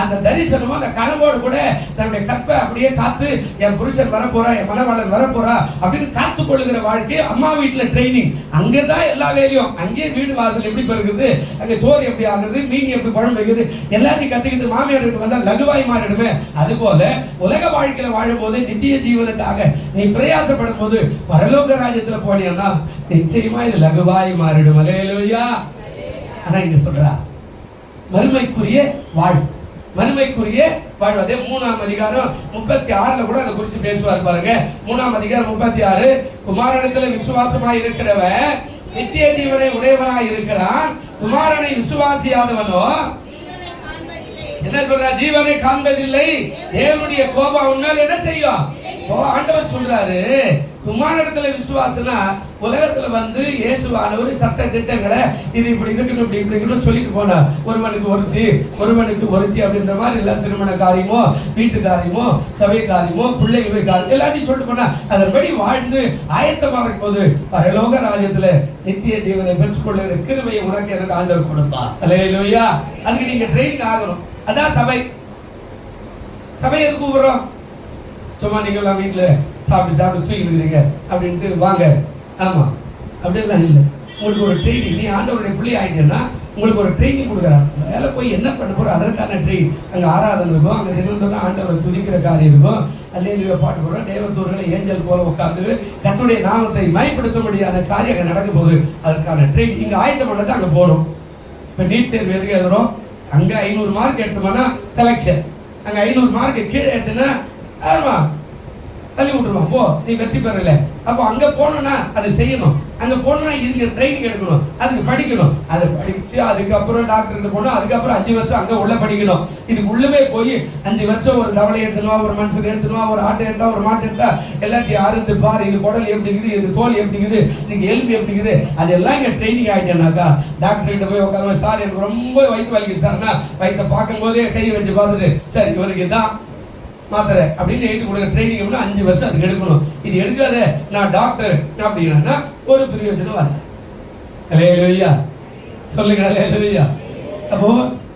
அந்த தரிசனமா அந்த கனவோடு கூட தன்னுடைய கற்பை அப்படியே காத்து என் புருஷன் வரப்போறா, என் மனவாளன் வரப்போறா அப்படின்னு காத்து கொள்ளுகிற வாழ்க்கை அம்மா வீட்டுல ட்ரைனிங். அங்கதான் எல்லா வேலையும், அங்கே வீடு வாசல் எப்படி பெருக்குது, அங்க சோறு எப்படி ஆகுது, மீன் எப்படி குழம்பு வைக்குது, எல்லாத்தையும் கத்துக்கிட்டு மாமியார் வீட்டுக்கு வந்தா லகுவாய் மாறிடுமே. அது போல உலக வாழ்க்கையில வாழும் போது நித்திய ஜீவனுக்காக நீ பிரயாசப்படும் போது பரலோக ராஜ்யத்துல போனீங்கன்னா நிச்சயமா இது லகுவாய் மாறிடும். அல்லேலூயா. ஆனா இங்க சொல்றா மறுமைக்குரிய வாழ்வு, மறுமைக்குரிய வாழ்வு. அதே 3ஆம் அதிகாரம் 36 கூட அதை குறித்து பேசுவார் பாருங்க. 3ஆம் அதிகாரம் 36, குமாரனிடத்தில் விசுவாசமாய் இருக்கிறவன் நித்திய ஜீவனை உடையவனாய் இருக்கிறான், குமாரனை விசுவாசியாதவனோ என்ன சொல்ற, ஜீவனை காண்பதில்லை, தேவனுடைய கோபம் உன்னால் என்ன செய்யும். ஆண்டவர் சொல்றாரு, குமாரனிடத்துல விசுவாசனா உலகத்துல வந்து இயேசுவானவர் சட்ட திட்டங்களை இது இப்படி இருக்கணும் இப்படி இருக்கணும் சொல்லிட்டு போனார். ஒருவனுக்கு ஒருத்தி அப்படின்ற மாதிரி எல்லாம் திருமண காரியமோ வீட்டு காரியமோ சபை காரியமோ பிள்ளைகள் காரியம் எல்லாத்தையும் சொல்லிட்டு போனா அதன்படி வாழ்ந்து ஆயத்தமாக போது பரலோக ராஜ்யத்துல நித்திய ஜீவனை பெற்றுக்கொள்ளுகிற கிருபையை உனக்கு எனக்கு ஆண்டவர் கொடுப்பார். அல்லேலூயா. அதுக்கு நீங்க ட்ரெயினிங் ஆகணும். அதான் சபை. சபை எதுக்கு கூப்பிடுறோம்? சும்மா நீங்க வீட்டுல சாப்பிட்டு தூக்கி விடுறீங்க அப்படின்ட்டு வாங்க. ஆமா, அப்படியெல்லாம் இல்லை. உங்களுக்கு ஒரு ட்ரைனிங். நீ ஆண்டவருடைய பிள்ளை ஆயிட்டேன்னா உங்களுக்கு ஒரு ட்ரைனிங் கொடுக்குறாங்க. வேலை போய் என்ன பண்ண போறோம் அதற்கான ட்ரெயின். அங்கே ஆராதனை இருக்கும், அங்கே நின்று ஆண்டவரை துதிக்கிற காரியம் இருக்கும், அல்லேலூயா பாட்டு போடுறோம், தேவதூர்களை ஏஞ்சல் போல உட்கார்ந்து கர்த்தருடைய நாமத்தை மயப்படுத்த முடியாத காரியம் அங்கே நடக்க போகுது. அதற்கான ட்ரெயின் இங்கே ஆயத்தம் பண்ணது அங்கே போகணும். இப்போ நீட் தேர்வு எதுக்கு எழுதுறோம்? அங்கே 500 மார்க் எடுத்தோம்னா செலக்ஷன், அங்கே 500 மார்க் கீழே எடுத்துன்னா ஆமா தள்ளி விட்டுருவான், போ நீ வெற்றி பெறல. அப்போ அங்க போனோம்னா அதை செய்யணும், அங்க போனோம்னா இதுக்கு ட்ரைனிங் எடுக்கணும், அதுக்கு படிக்கணும், அதை படிச்சு அதுக்கப்புறம் டாக்டர் போனோம், அதுக்கப்புறம் 5 வருஷம் அங்க உள்ள படிக்கணும். இதுக்கு உள்ளவே போய் 5 வருஷம் ஒரு தவளை எடுத்துனுவா, ஒரு மனுஷன் எடுத்துனுவா, ஒரு ஆட்டை எடுத்தா, ஒரு மாட்டை எடுத்தா, எல்லாத்தையும் அறுத்து பாரு, இது குடல் எப்படிங்குது, இது தோல் எப்படிங்குது, இதுக்கு எலும்பு எப்படிங்குது, அதெல்லாம் இங்க ட்ரைனிங் ஆயிட்டேனாக்கா டாக்டர் கிட்ட போய் உட்காந்து சார் எனக்கு ரொம்ப வயிற்று வலிக்குது சார்னா வயிற்றை பார்க்கும் போதே கை வச்சு பார்த்துட்டு சரி இவருக்கு இதான் மாத்திரை அப்படின்னு எழுதி கொடுக்க ட்ரைனிங் 5 வருஷம் அதுக்கு எடுக்கணும். இது எடுக்காத நான் டாக்டர் அப்படின்னா ஒரு பிரயோஜனம் வர. அல்லேலூயா சொல்லுங்க, அல்லேலூயா. அப்போ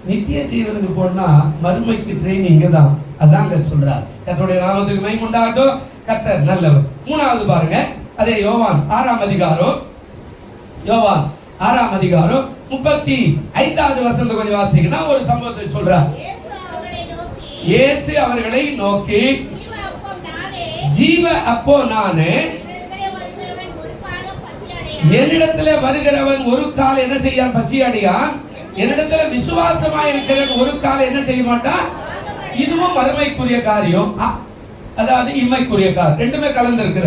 நித்திய ஜீவனுக்கு போனா மறுமைக்கு ட்ரைனிங் இங்கதான். அதான் அங்க சொல்றார். கர்த்தருடைய நாமத்துக்கு மகிமை உண்டாகட்டும். கர்த்தர் நல்லவர். 3வது பாருங்க, அதே யோவான் 6ஆம் அதிகாரம், யோவான் 6ஆம் அதிகாரம் 35வது வசனத்தை கொஞ்சம் வாசிங்கன்னா ஒரு சம்பவத்தை சொல்றார். இயேசு அவர்களை நோக்கி ஜீவ அப்போ நானே, என்னிடத்துல வருகிறவன் ஒரு கால் என்ன செய்யான்? பசி அடையான். என்னிடத்துல விசுவாசமா இருக்கிறவன் ஒரு கால் என்ன செய்ய மாட்டான்? இதுவும் மறுமைக்குரிய காரியம், அதாவது இம்மைக்குரிய காரியம். ரெண்டுமே கலந்து இருக்கிற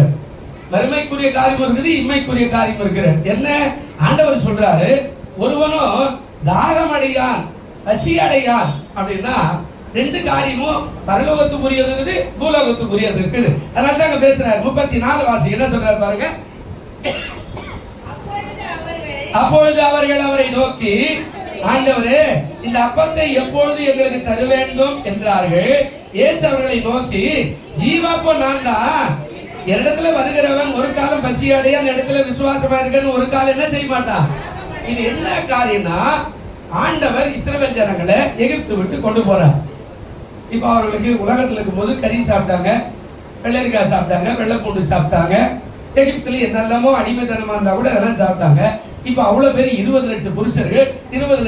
மறுமைக்குரிய காரியம் இருக்குது, இம்மைக்குரிய காரியம் இருக்கிற. என்ன ஆண்டவர் சொல்றாரு? ஒருவனும் தாகம் அடையான், பசி அடையான் அப்படின்னா ரெண்டு காரியமும் பரலோகத்துக்குரியது இருக்குது, பூலோகத்துக்குரியது இருக்குது. அதனால தான் பேசுறாரு. 34 வாசி என்ன சொல்றாரு பாருங்க. அப்பொழுது அவர்கள் அவரை நோக்கி ஆண்டவரே இந்த அப்பத்தை எப்பொழுது எங்களுக்கு தர வேண்டும் என்றார்கள். இயேசு அவர்களை நோக்கி ஜீவாப்போ நான் தான், என்னிடத்துல வருகிறவன் ஒரு காலம் பசி அடைய, அந்த இடத்துல விசுவாசமா இருக்கன்னு ஒரு காலம் என்ன செய்ய மாட்டான். இது என்ன காரியம்னா ஆண்டவர் இஸ்ரவேல் ஜனங்களை எகிப்து விட்டு கொண்டு போறார். இப்ப அவர்களுக்கு உலகத்துல இருக்கும் போது கறி சாப்பிட்டாங்க, வெள்ளரிக்காய் சாப்பிட்டாங்க, வெள்ளைப்பூண்டு சாப்பிட்டாங்க, எகிப்துல என்னெல்லாமோ அடிமைத்தனமா இருந்தா கூட அதெல்லாம் சாப்பிட்டாங்க. இப்ப அவ்வளவு பேர் 20 லட்சம் புருஷர்கள், 5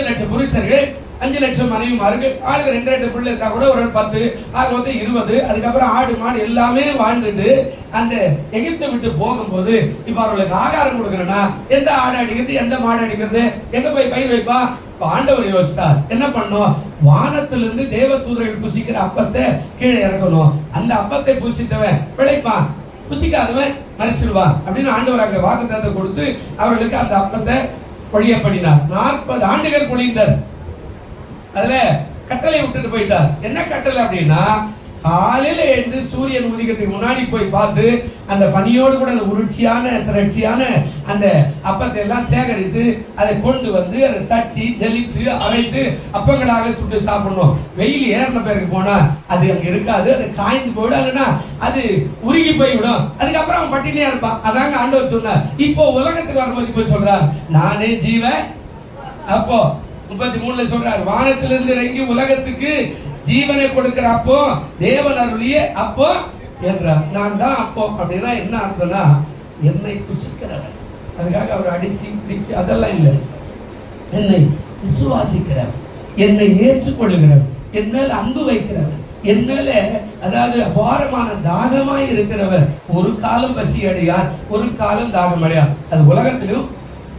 லட்சம் புருஷர்கள், 5 லட்சம் மனைவிமார்கள், ஆளுக்கு 2 பிள்ளை இருக்கா கூட ஒரு 10, ஆக மொத்தம் 20. அதுக்கப்புறம் ஆடு மாடு எல்லாமே வாழ்ந்துட்டு அந்த எகிப்தை விட்டு போகும்போது இப்ப அவர்களுக்கு ஆகாரம் கொடுக்கணும்னா எந்த ஆடு அடிக்கிறது, எந்த மாடு அடிக்கிறது, எங்க போய் பயிர் வைப்பா? ஆண்டவர் யோசித்தார் என்ன பண்ணும்? வானத்திலிருந்து தேவ தூதர்கள் புசிக்கிற அப்பத்தை கீழே இறக்கணும். அந்த அப்பத்தை புசித்தவன் பிழைப்பான், புசிக்காதவன் மறைச்சிடுவான் அப்படின்னு ஆண்டவர் அங்க வாக்குத்தத்தத்தை கொடுத்து அவர்களுக்கு அந்த அப்பத்தை பொழிய பண்ணினார். 40 ஆண்டுகள் பொழிந்தார். அதுல கட்டளை விட்டுட்டு போயிட்டார். என்ன கட்டளை அப்படின்னா காலையில எழுந்து சூரியன் உதிக்கிறதுக்கு முன்னாடி போய் பார்த்து அந்த பனியோடு கூட அந்த உருட்சியான திரட்சியான அந்த அப்பத்தை எல்லாம் சேகரித்து அதை கொண்டு வந்து அதை தட்டி ஜலித்து அரைத்து அப்பங்களாக சுட்டு சாப்பிடணும். வெயில் ஏறின பேருக்கு போனா அது அங்க இருக்காது, அது காய்ந்து போயிடும், அது உருகி போய்விடும். அதுக்கப்புறம் அவன் பட்டினியா இருப்பான். அதாங்க ஆண்டவர் சொன்னார். இப்போ உலகத்துக்கு வரும்போது போய் சொல்றார் நானே ஜீவ அப்போ 33 சொல்றார் வானத்திலிருந்து இறங்கி உலகத்துக்கு ஜீவனை கொடுக்கிற அப்போ தேவன் அருளிய அப்போ என்றார். நான் தான் அப்போ அப்படின்னா என்ன அர்த்தம்னா என்னை புசிக்கிறவன். அதுக்காக அவர் அடிச்சு பிடிச்சு அதெல்லாம் இல்லை. என்னை விசுவாசிக்கிறவன், என்னை ஏற்றுக்கொள்ளுகிறவன், என் மேல் அன்பு வைக்கிறவன், என் மேல அதாவது அபாரமான தாகமாய் இருக்கிறவன் ஒரு காலம் பசி அடையான், ஒரு காலம் தாகம் அடையான். அது உலகத்திலும்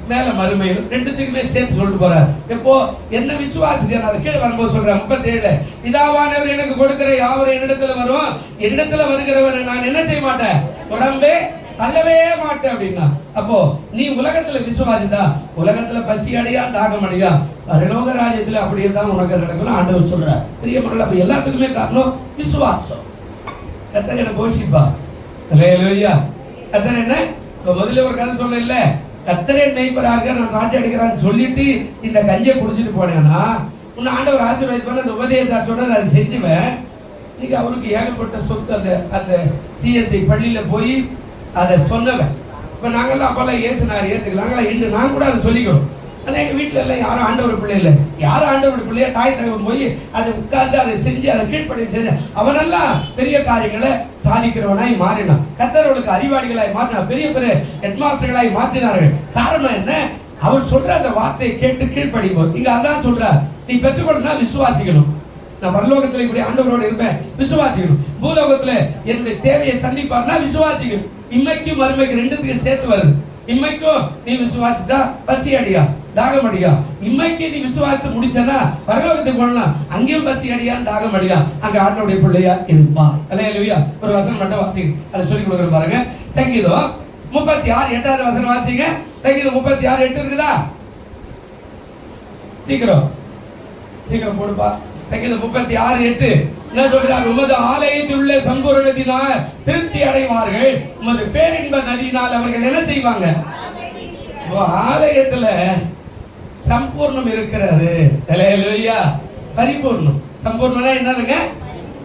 மேல மறுமையிலும் ரெண்டுத்துக்குமே சேர்த்து சொல்லிட்டு போறார். எப்போ என்ன விசுவாசிக்க அதை கீழே வரும்போது சொல்ற 37 பிதாவானவர் எனக்கு கொடுக்கிற யாவரும் என்னிடத்துல வரும், என்னிடத்துல வருகிறவன் நான் என்ன செய்ய மாட்டேன், உடம்பே தள்ளவே மாட்டேன் அப்படின்னா. அப்போ நீ உலகத்துல விசுவாசிதா உலகத்துல பசி அடையா தாகம் அடையா, பரலோக ராஜ்யத்துல அப்படியே தான் உனக்கு நடக்கணும் ஆண்டவர் சொல்றார். பெரிய முறையில் அப்ப எல்லாத்துக்குமே காரணம் விசுவாசம். கர்த்தர் என்ன போஷிப்பா. அல்லேலூயா. கர்த்தர் என்ன முதல்ல ஒரு கதை சொன்ன இல்ல, கர்த்தரே மேய்ப்பராக நான் ராஜா அடிக்கிறான்னு சொல்லிட்டு இந்த கஞ்சியை குடிச்சிட்டு போனேன்னா உன்னை ஆண்டவர் ஆசீர்வாதிப்பான அந்த உபதேசம் சொல்றது அதை செஞ்சுவேன். இன்னைக்கு அவருக்கு ஏகப்பட்ட சொத்து அந்த சிஎஸ்ஐ பள்ளியில போய் அதை சொன்னவன். இப்ப நாங்கெல்லாம் அப்பெல்லாம் ஏசுனார் ஏத்துக்கலாம், இன்று நான் கூட அதை சொல்லிக்கணும். ஆனா எங்க வீட்டுல எல்லாம் யாரும் ஆண்டவர் பிள்ளை இல்லை. யாரும் ஆண்டவர் பிள்ளைய தாய் தகவல் போய் அதை உட்கார்ந்து அதை செஞ்சு அதை கீழ்ப்படி செஞ்சு அவனெல்லாம் பெரிய காரியங்களை சாதிக்கிறவனாய் மாறினான். கர்த்தர்களுக்கு அறிவாளிகளாய் மாற்றினார். பெரிய பெரிய ஹெட்மாஸ்டர்களாய் மாற்றினார்கள். காரணம் என்ன? அவர் சொல்ற அந்த வார்த்தையை கேட்டு கீழ்ப்படிப்போம். இங்க அதான் சொல்றார், நீ பெற்றுக்கொள்ளனா விசுவாசிக்கணும். நான் பரலோகத்துல இப்படி ஆண்டவரோட இருப்பேன், விசுவாசிக்கணும். பூலோகத்துல என்னுடைய தேவையை சந்திப்பார்னா விசுவாசிக்கணும். இம்மைக்கும் மறுமைக்கு ரெண்டுத்துக்கு சேர்த்து வருது. இம்மைக்கும் நீ விசுவாசித்தா பசி அடியா தாகம் அடியா. இம்மைக்கு நீ விசுவாசத்தை முடிச்சனா பரலோகத்துக்கு போனா அங்கேயும் பசி அடியா தாகம் அடியா. அங்க ஆண்டவருடைய பிள்ளையா இருப்பா. அல்லேலூயா. ஒரு வசனம் மட்டும் வாசிங்க, அதை சொல்லி கொடுக்குறேன் பாருங்க. சங்கீதம் 36 8வது வசனம் வாசிங்க. சங்கீதம் 36 8 இருக்குதா? சீக்கிரம் சீக்கிரம் போடுப்பா. சங்கீதம் 36 8 என்ன சொல்றார்? உமது ஆலயத்தில் உள்ள சம்பூரணத்தினால் திருப்தி அடைவார்கள், உமது பேரின்ப நதியினால் அவர்கள் என்ன செய்வாங்க? ஆலயத்துல சம்பூர்ணம் இருக்கிறது. அல்லேலூயா. பரிபூர்ணம். சம்பூர்ணம்னா என்னதுங்க?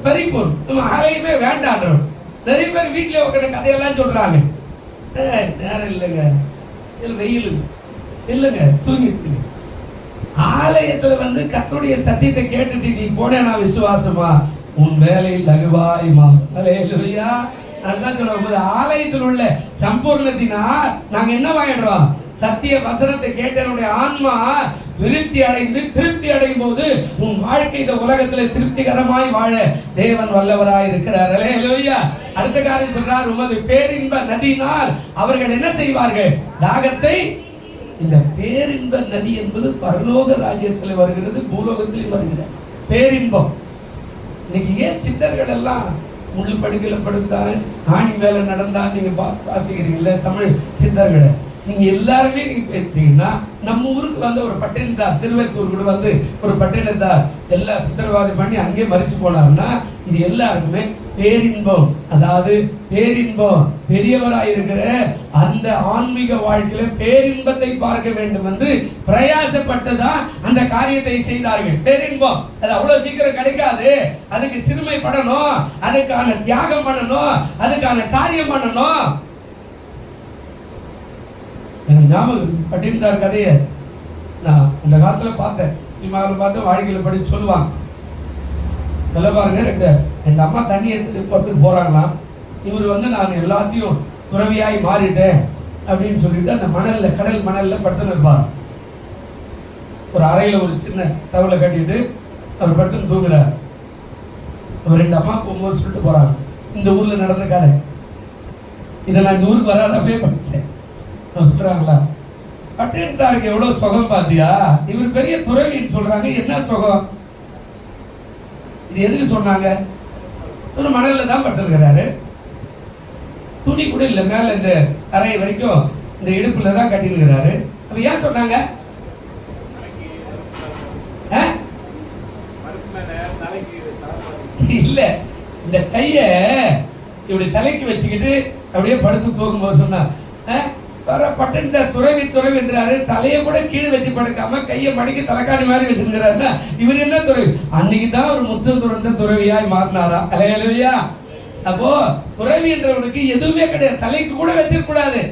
பரிபூர்ணம். நம்ம ஆலயமே வேண்டாம். நிறைய பேர் வீட்டுல உட்காந்து கதையெல்லாம் சொல்றாங்க. நேரம் இல்லைங்க, வெயில் இல்லைங்க, தூங்கிட்டு. ஆலயத்துல கர்த்தருடைய சத்தியத்தை கேட்டுட்டு நீ போனேனா விசுவாசமா உன் வேலையில் லகுவாய் மாறும். அல்லேலூயா. அதுதான் சொல்லுவாங்க, ஆலயத்தில் உள்ள சம்பூர்ணத்தினால் நாங்க என்னவாயிடுறோம்? சத்திய வசனத்தை கேட்டனுடைய ஆன்மா விருத்தி அடைந்து திருப்தி அடையும் போது உன் வாழ்க்கை இந்த உலகத்துல திருப்திகரமாய் வாழ தேவன் வல்லவராய் இருக்கிறார். அல்லேலூயா. அடுத்த காரியம் சொல்றார், உமது பேரின்ப நதியினால் அவர்கள் என்ன செய்வார்கள்? தாகத்தை. இந்த பேரின்ப நதி என்பது பரலோக ராஜ்யத்தில் வருகிறது, பூலோகத்தில் வருகிறது. பேரின்பம். இன்னைக்கு ஏன் சித்தர்கள் எல்லாம் முள்ளு படுக்கையில படுத்தான், ஆணி மேல நடந்தா நீங்க வாசிக்கிறீங்கல்ல தமிழ் சித்தர்களை, நீங்க எல்லாருமே நீங்க பேசிட்டீங்கன்னா நம்ம ஊருக்கு ஒரு பட்டினத்தார், திருவேற்கூர் கூட ஒரு பட்டினத்தார் எல்லா சித்திரவாதி பண்ணி அங்கே மறிச்சு போனாருன்னா இது எல்லாருக்குமே பேரின்பம். அதாவது பேரின்பம், பெரியவராயிருக்கிற அந்த ஆன்மீக வாழ்க்கையில பேரின்பத்தை பார்க்க வேண்டும் என்று பிரயாசப்பட்டுதான் அந்த காரியத்தை செய்தார்கள். பேரின்பம் அது அவ்வளவு சீக்கிரம் கிடைக்காது. அதுக்கு சிறுமைப்படணும், அதுக்கான தியாகம் பண்ணணும், அதுக்கான காரியம் பண்ணணும். எனக்கு ஞாபகம் பட்டினத்தார் கதையை நான் இந்த காலத்துல பார்த்தேன், சினிமாவில் பார்த்து வாழ்க்கையில படிச்சு சொல்லுவாங்க. நல்லா பாருங்க, எங்க அம்மா தண்ணி எடுத்து போறதுக்கு போறாங்களாம். இவர் நான் எல்லாத்தையும் துறவியாய் மாறிட்டேன் அப்படின்னு சொல்லிட்டு அந்த மணல்ல, கடல் மணல்ல படுத்துன்னு இருப்பார். ஒரு அறையில ஒரு சின்ன டவலை கட்டிட்டு அவர் படுத்துன்னு தூங்குறார். அவர் 2 அம்மா போகும்போது சொல்லிட்டு போறாங்க, இந்த ஊர்ல நடந்த கதை இதை நான் இந்த ஊருக்கு வராத அப்படியே படிச்சேன் சொல்றாங்களா. பட்டினத்தாருக்கு எவ்வளவு சுகம் பாத்தியா? இவர் பெரிய துறவின்னு சொல்றாங்க. என்ன சுகம்? இது எதுக்கு சொன்னாங்க? ஒரு மணல்ல தான் படுத்திருக்கிறாரு, துணி கூட இல்ல, மேல இந்த அறை வரைக்கும் இந்த இடுப்புல தான் கட்டிருக்கிறாரு. அப்ப ஏன் சொன்னாங்க? இல்ல, இந்த கைய இப்படி தலைக்கு வச்சுக்கிட்டு அப்படியே படுத்து போகும்போது சொன்னா பட்டினத்தார் துறவி துறவி என்றாரு. தலையை கூட கீழே வச்சு படுக்காம கையை மடிக்க தலைக்காணி மாதிரி வச்சிருக்கிறாருன்னா இவர் என்ன துறவி? அன்னைக்குதான் ஒரு முத்தம் துறந்த துறவியாய் மாறினாரா. அல்லேலூயா. அப்போ துறவி என்றவனுக்கு எதுவுமே கிடையாது, தலைக்கு கூட வச்சிருக்க கூடாது.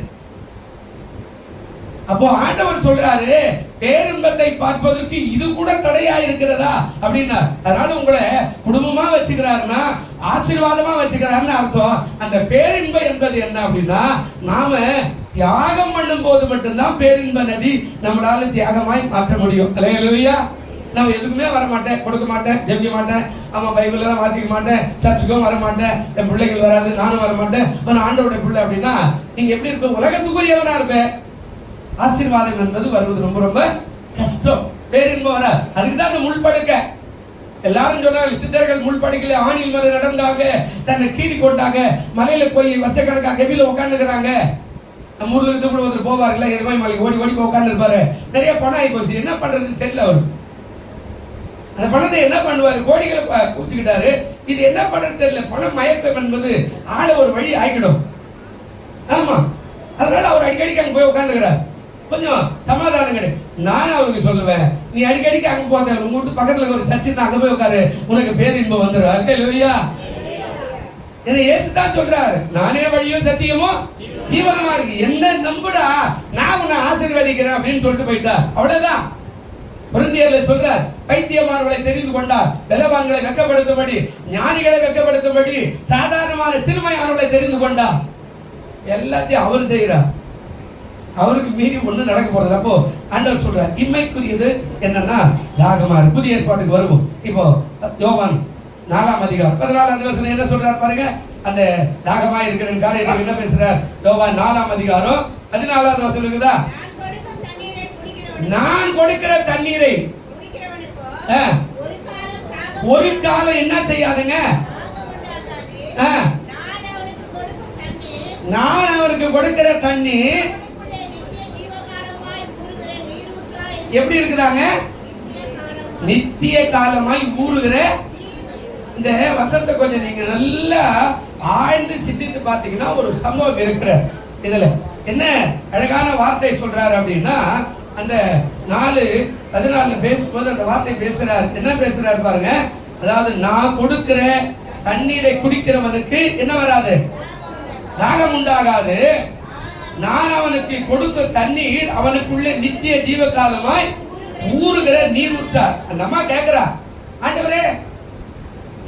அப்போ ஆண்டவர் சொல்றாரு, பேரின்பத்தை பார்ப்பதற்கு இது கூட தடையா இருக்கிறதா அப்படின்னா, அதனால உங்களை குடும்பமா வச்சுக்கிறாருன்னா ஆசீர்வாதமா வச்சுக்கிறாருன்னு அர்த்தம். அந்த பேரின்பம் என்பது என்ன அப்படின்னா, நாம தியாகம் பண்ணும் போது மட்டும்தான் பேரின்ப நதி நம்மளால தியாகமாய் மாற்ற முடியும். அல்லேலூயா. நான் எதுக்குமே வர மாட்டேன், கொடுக்க மாட்டேன், ஜெபிக்க மாட்டேன், ஆமா பைபிள் எல்லாம் வாசிக்க மாட்டேன், சர்ச்சுக்கும் வர மாட்டேன், என் பிள்ளைகள் வராது, நானும் வர மாட்டேன், ஆண்டவருடைய பிள்ளை அப்படின்னா நீங்க எப்படி இருப்ப? உலகத்துக்குரியவனா இருப்பேன். ஆசீர்வாதம் என்பது வருவது ரொம்ப ரொம்ப கஷ்டம். பேரின்பம் வர அதுக்குதான் அந்த முள் படுக்க. எல்லாரும் சொன்னாங்க, சித்தர்கள் முள் படுக்கல ஆணில் மேல நடந்தாங்க, தன்னை கீறி கொண்டாங்க, மலையில போய் வருஷக்கணக்காக கெபில உட்காந்துக்கிறாங்க. நம்ம ஊர்ல இருந்து கூட ஒருத்தர் போவார்ல, எருமாய் மலைக்கு ஓடி ஓடி உட்கார்ந்து இருப்பாரு. நிறைய பணம் ஆகி போச்சு, என்ன பண்றதுன்னு தெரியல. அவரு அந்த பணத்தை என்ன பண்ணுவாரு? கோடிகளை பூச்சிக்கிட்டாரு. இது என்ன பண்றது தெரியல. பணம் மயக்கம் என்பது ஆள ஒரு வழி ஆகிடும். ஆமா, அதனால அவர் அடிக்கடிக்கு அங்க போய் உட்காந்துக்கிறார். கொஞ்சம் சமாதானம் கிடையாது. நான் அவருக்கு சொல்லுவேன், நீ அடிக்கடிக்கு அங்க போத, உங்க வீட்டு பக்கத்துல ஒரு சர்ச்சு அங்க போய் உட்காரு, உனக்கு பேரின்பம் வந்துடும். அல்லேலூயா. இதை இயேசு தான் சொல்றாரு, நானே வழியும் சத்தியமும் ஜீவனமா இருக்கு, என்ன நம்புடா, நான் உன்னை ஆசீர்வதிக்கிறேன் அப்படின்னு சொல்லிட்டு போயிட்டார். அவ்வளவுதான். கொரிந்தியர்ல சொல்றார், பைத்தியமானவர்களை தெரிந்து கொண்டார், பலவான்களை வெட்கப்படுத்தும்படி, ஞானிகளை வெட்கப்படுத்தும்படி, சாதாரணமான சிறுமையானவர்களை தெரிந்து கொண்டார். எல்லாத்தையும் அவர் செய்கிறார். அவருக்கு மீறி ஒண்ணு நடக்க போறது. அப்போ ஆண்டவர் சொல்றார், இம்மைக்குரியது என்னன்னா தாகமா இருக்கு. புதிய ஏற்பாட்டுக்கு வருவோம். இப்போ யோவான் 4ஆம் அதிகாரம் 14ஆம் வசனம் என்ன சொல்றார் பாருங்க. அந்த தாகமா இருக்கிற காரியத்தை என்ன பேசுறார்? யோவான் 4ஆம் அதிகாரம் 14ஆம் வசனம் இருக்குதா? நான் கொடுக்கிற தண்ணீரை ஒரு காலம் என்ன செய்யாதுங்க, நான் அவனுக்கு கொடுக்கிற தண்ணி எப்படி இருக்குதாங்க? நித்திய காலமாய் ஊறுகிற. இந்த வசனத்தை கொஞ்சம் நீங்க நல்லா ஆழ்ந்து சிந்தித்து பாத்தீங்கன்னா ஒரு சம்பவம் இருக்கிற இதுல என்ன அழகான வார்த்தை சொல்றாரு அப்படின்னா, அந்த 4:14 பேசும்போது அந்த வார்த்தை பேசுறாரு. என்ன பேசுறாரு பாருங்க. அதாவது நான் கொடுக்கிற தண்ணீரை குடிக்கிறவனுக்கு என்ன வராது? தாகம் உண்டாகாது. நான் அவனுக்கு கொடுத்த தண்ணீர் அவனுக்குள்ள நித்திய ஜீவ காலமாய் ஊறுகிற நீர் ஊற்றார். அந்த அம்மா கேட்கிறா, ஆண்டவரே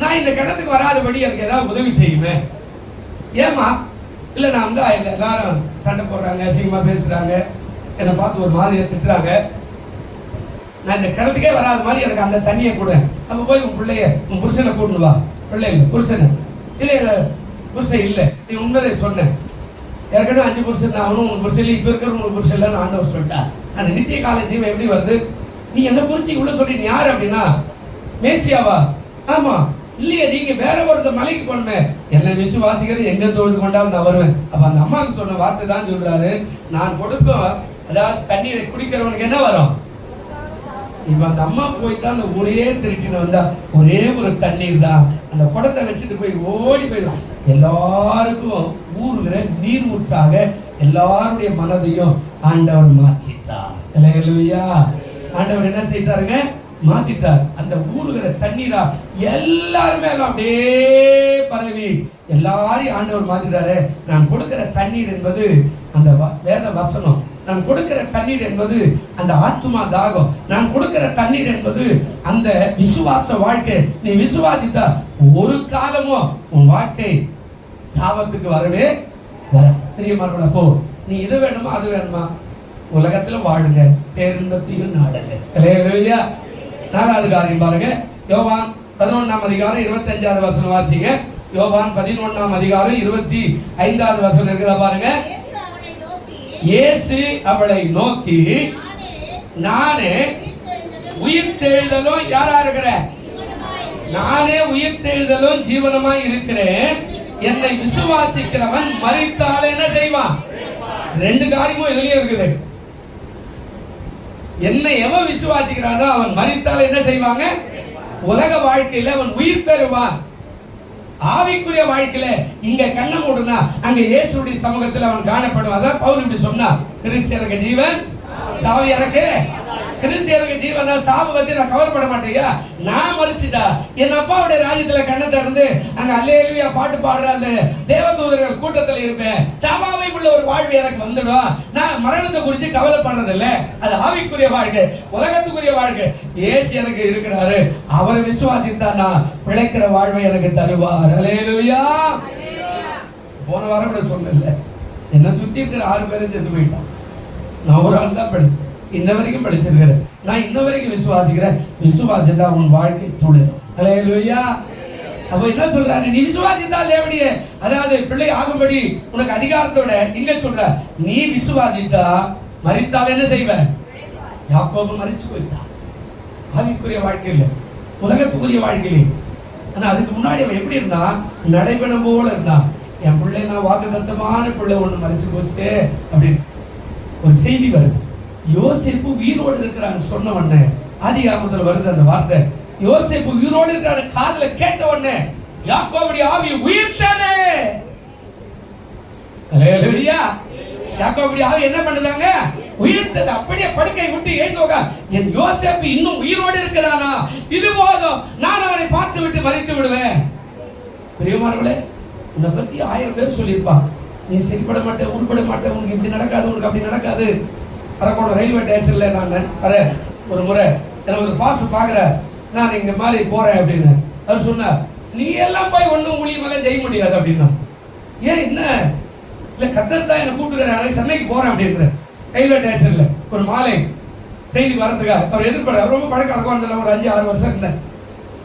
நான் இந்த கிணத்துக்கு வராதபடி எனக்கு ஏதாவது உதவி செய்யுமே. ஏமா? இல்ல நான் வந்து எல்லாரும் சண்டை போடுறாங்க, அசிங்கமா பேசுறாங்க, என்னை பார்த்து ஒரு மாதிரியா திட்டுறாங்க, நான் இந்த கிணத்துக்கே வராத மாதிரி எனக்கு அந்த தண்ணியை கொடு. அப்ப போய் உன் பிள்ளைய உன் புருஷனை கூட்டு வா. பிள்ளை இல்ல புருஷனை இல்ல புருஷன் இல்ல, நீ உண்மையை சொன்ன. ஏற்கனவே 5 புருஷன் தான், அவனும் உன் புருஷன் இப்ப இருக்கிற உங்க புருஷன் இல்ல ஆண்டவர் சொல்லிட்டா. அந்த நித்திய கால ஜீவன் எப்படி வருது? நீ என்ன குறிச்சு இவ்வளவு சொல்றீங்க? யாரு அப்படின்னா மேசியாவா? ஆமா. இல்லையே, நீங்க வேற ஒருத்த மலைக்கு போனமே, என்ன விசுவாசிக்கிறது எங்க தொழுது கொண்டாலும் நான் வருவேன். அப்ப அந்த அம்மாவுக்கு சொன்ன வார்த்தை தான் சொல்றாரு, நான் கொடுக்கும் அதாவது தண்ணீரை குடிக்கிறவனுக்கு என்ன வரும்? இப்ப அந்த அம்மா போய்தான் அந்த ஒரே திருச்சின்னு வந்தா ஒரே ஒரு தண்ணீர் தான், அந்த குடத்தை வச்சுட்டு போய் ஓடி போயிடும். எல்லாருக்கும் ஊறுகிற நீர் ஊற்றாக எல்லாருடைய மனதையும் ஆண்டவர் மாற்றிட்டார். அல்லேலூயா. ஆண்டவர் என்ன செய்தாருங்க? மாத்திட்டார். அந்த ஊறுகிற தண்ணீரா எல்லாருமே அப்படியே பரவி எல்லாரையும் ஆண்டவர் மாத்திட்டாரு. நான் கொடுக்கிற தண்ணீர் என்பது அந்த வேத வசனம், நான் கொடுக்கிற தண்ணீர் என்பது அந்த ஆத்துமா தாகம், நான் கொடுக்கிற தண்ணீர் என்பது அந்த விசுவாச வாழ்க்கை. நீ விசுவாசித்தா ஒரு காலமும் உன் வாழ்க்கை சாபத்துக்கு வரவே வர தெரியுமா? அப்போ நீ இது வேணுமா அது வேணுமா? உலகத்துல வாழுங்க, பேரின்பத்தையும் நாடுங்க. அல்லேலூயா. 4வது காரியம் பாருங்க. யோவான் 11ஆம் அதிகாரம் 25வது வசனம் வாசிங்க. யோவான் 11ஆம் அதிகாரம் 25வது வசனம் இருக்குதா பாருங்க. இயேசு அவளை நோக்கி, நானே உயிர்த்தெழுதலும் யாரா இருக்கிறேன்? நானே உயிர்த்தெழுதலும் ஜீவனமாய் இருக்கிறேன். என்னை விசுவாசிக்கிறவன் மரித்தால் என்ன செய்வான்? 2 காரியமும் இதுலயே இருக்குது. என்னை எவன் விசுவாசிக்கிறானோ அவன் மரித்தால் என்ன செய்வாங்க? உலக வாழ்க்கையில அவன் உயிர் பெறுவான். ஆவிக்குரிய வாழ்க்கையில இங்க கண்ண மூடுனா அங்க இயேசுடைய சமூகத்தில் அவன் காணப்படுவான். அதான் பவுல் இப்படி சொன்னார், கிறிஸ்தியனுக்கு ஜீவன் சாவு எனக்கு. கிறிஸ்தியனுக்கு ஜீவன் சாவு பத்தி நான் கவலைப்பட மாட்டேங்க. நான் மறிச்சுட்டா என் அப்பாவுடைய ராஜ்யத்துல கண்ணத்தை இருந்து அங்க அல்லேலூயா பாட்டு பாடுற அந்த தேவதூதர்கள் கூட்டத்தில் இருப்பேன். சாவாவை உள்ள ஒரு வாழ்வு எனக்கு வந்துடும். நான் மரணத்தை குறித்து கவலைப்படுறது இல்ல. அது ஆவிக்குரிய வாழ்க்கை, உலகத்துக்குரிய வாழ்க்கை. இயேசு எனக்கு இருக்கிறாரு, அவரை விசுவாசித்தா நான் பிழைக்கிற வாழ்வை எனக்கு தருவார். அல்லேலூயா. போன வாரம் கூட சொன்னேன்ல, என்ன சுத்தி இருக்கிற 6 பேரும் செத்து போயிட்டான். நான் ஒரு ஆள் தான் படிச்சேன், இன்ன வரைக்கும் படிச்சிருக்கிறேன். நான் இன்ன வரைக்கும் விசுவாசிக்கிறேன். விசுவாசித்தா உன் வாழ்க்கை துளிரும். அல்லேலூயா. அப்ப என்ன சொல்றாரு? நீ விசுவாசித்தால் எப்படியே, அதாவது பிள்ளை ஆகும்படி உனக்கு அதிகாரத்தோட இங்க சொல்ற, நீ விசுவாசித்தா மரித்தால் என்ன செய்வ? யாக்கோபு மரிச்சு போயிட்டான். ஆவிக்குரிய வாழ்க்கையில, உலகத்துக்குரிய வாழ்க்கையில. ஆனா அதுக்கு முன்னாடி அவன் எப்படி இருந்தா? நடைபெறும் போல இருந்தான். என் பிள்ளை நான் வாக்குத்தத்தமான பிள்ளை ஒண்ணு மரிச்சு போச்சு அப்படின்னு ஒரு செய்தி வருது. யோசேப்பு உயிரோடு இருக்கிறான்னு சொன்ன உடனே ஆதியாகமத்தில் வருது அந்த வார்த்தை. யோசேப்பு உயிரோடு இருக்கிற காதுல கேட்ட உடனே யாக்கோபுடைய ஆவி உயிர்த்தது. அல்லேலூயா. யாக்கோபுடைய ஆவி என்ன பண்ணுதாங்க? உயிர்த்தது. அப்படியே படுக்கை விட்டு எழுந்தோங்க, என் யோசேப்பு இன்னும் உயிரோடு இருக்கிறானா, இது போதும், நான் அவனை பார்த்து விட்டு மறித்து விடுவேன். பிரியமானவர்களே, உன்னை பத்தி 1000 பேர் சொல்லியிருப்பான். நீ சரிப்பட மாட்டேன், உருப்பட மாட்டேன், உனக்கு இப்படி நடக்காது, உனக்கு அப்படி நடக்காது. அரக்கோணம் ரயில்வே ஸ்டேஷன்ல நான் வரேன் ஒரு முறை, எனக்கு ஒரு பாஸ் பாக்குற, நான் இங்க மாதிரி போறேன் அப்படின்னு. அவர் சொன்னார், நீ எல்லாம் போய் ஒண்ணும் ஊழியமெல்லாம் செய்ய முடியாது அப்படின்னா. ஏன் என்ன இல்ல, கத்தர் தான் என்ன கூப்பிட்டுக்கிறாரு, சென்னைக்கு போறேன் அப்படின்ற. ரயில்வே ஸ்டேஷன்ல ஒரு மாலை ட்ரெயினுக்கு வரதுக்காக அவர் எதிர்பார்க்க, அவர் ரொம்ப பழக்கம். அரக்கோணத்துல ஒரு 5-6 வருஷம் இருந்தேன்,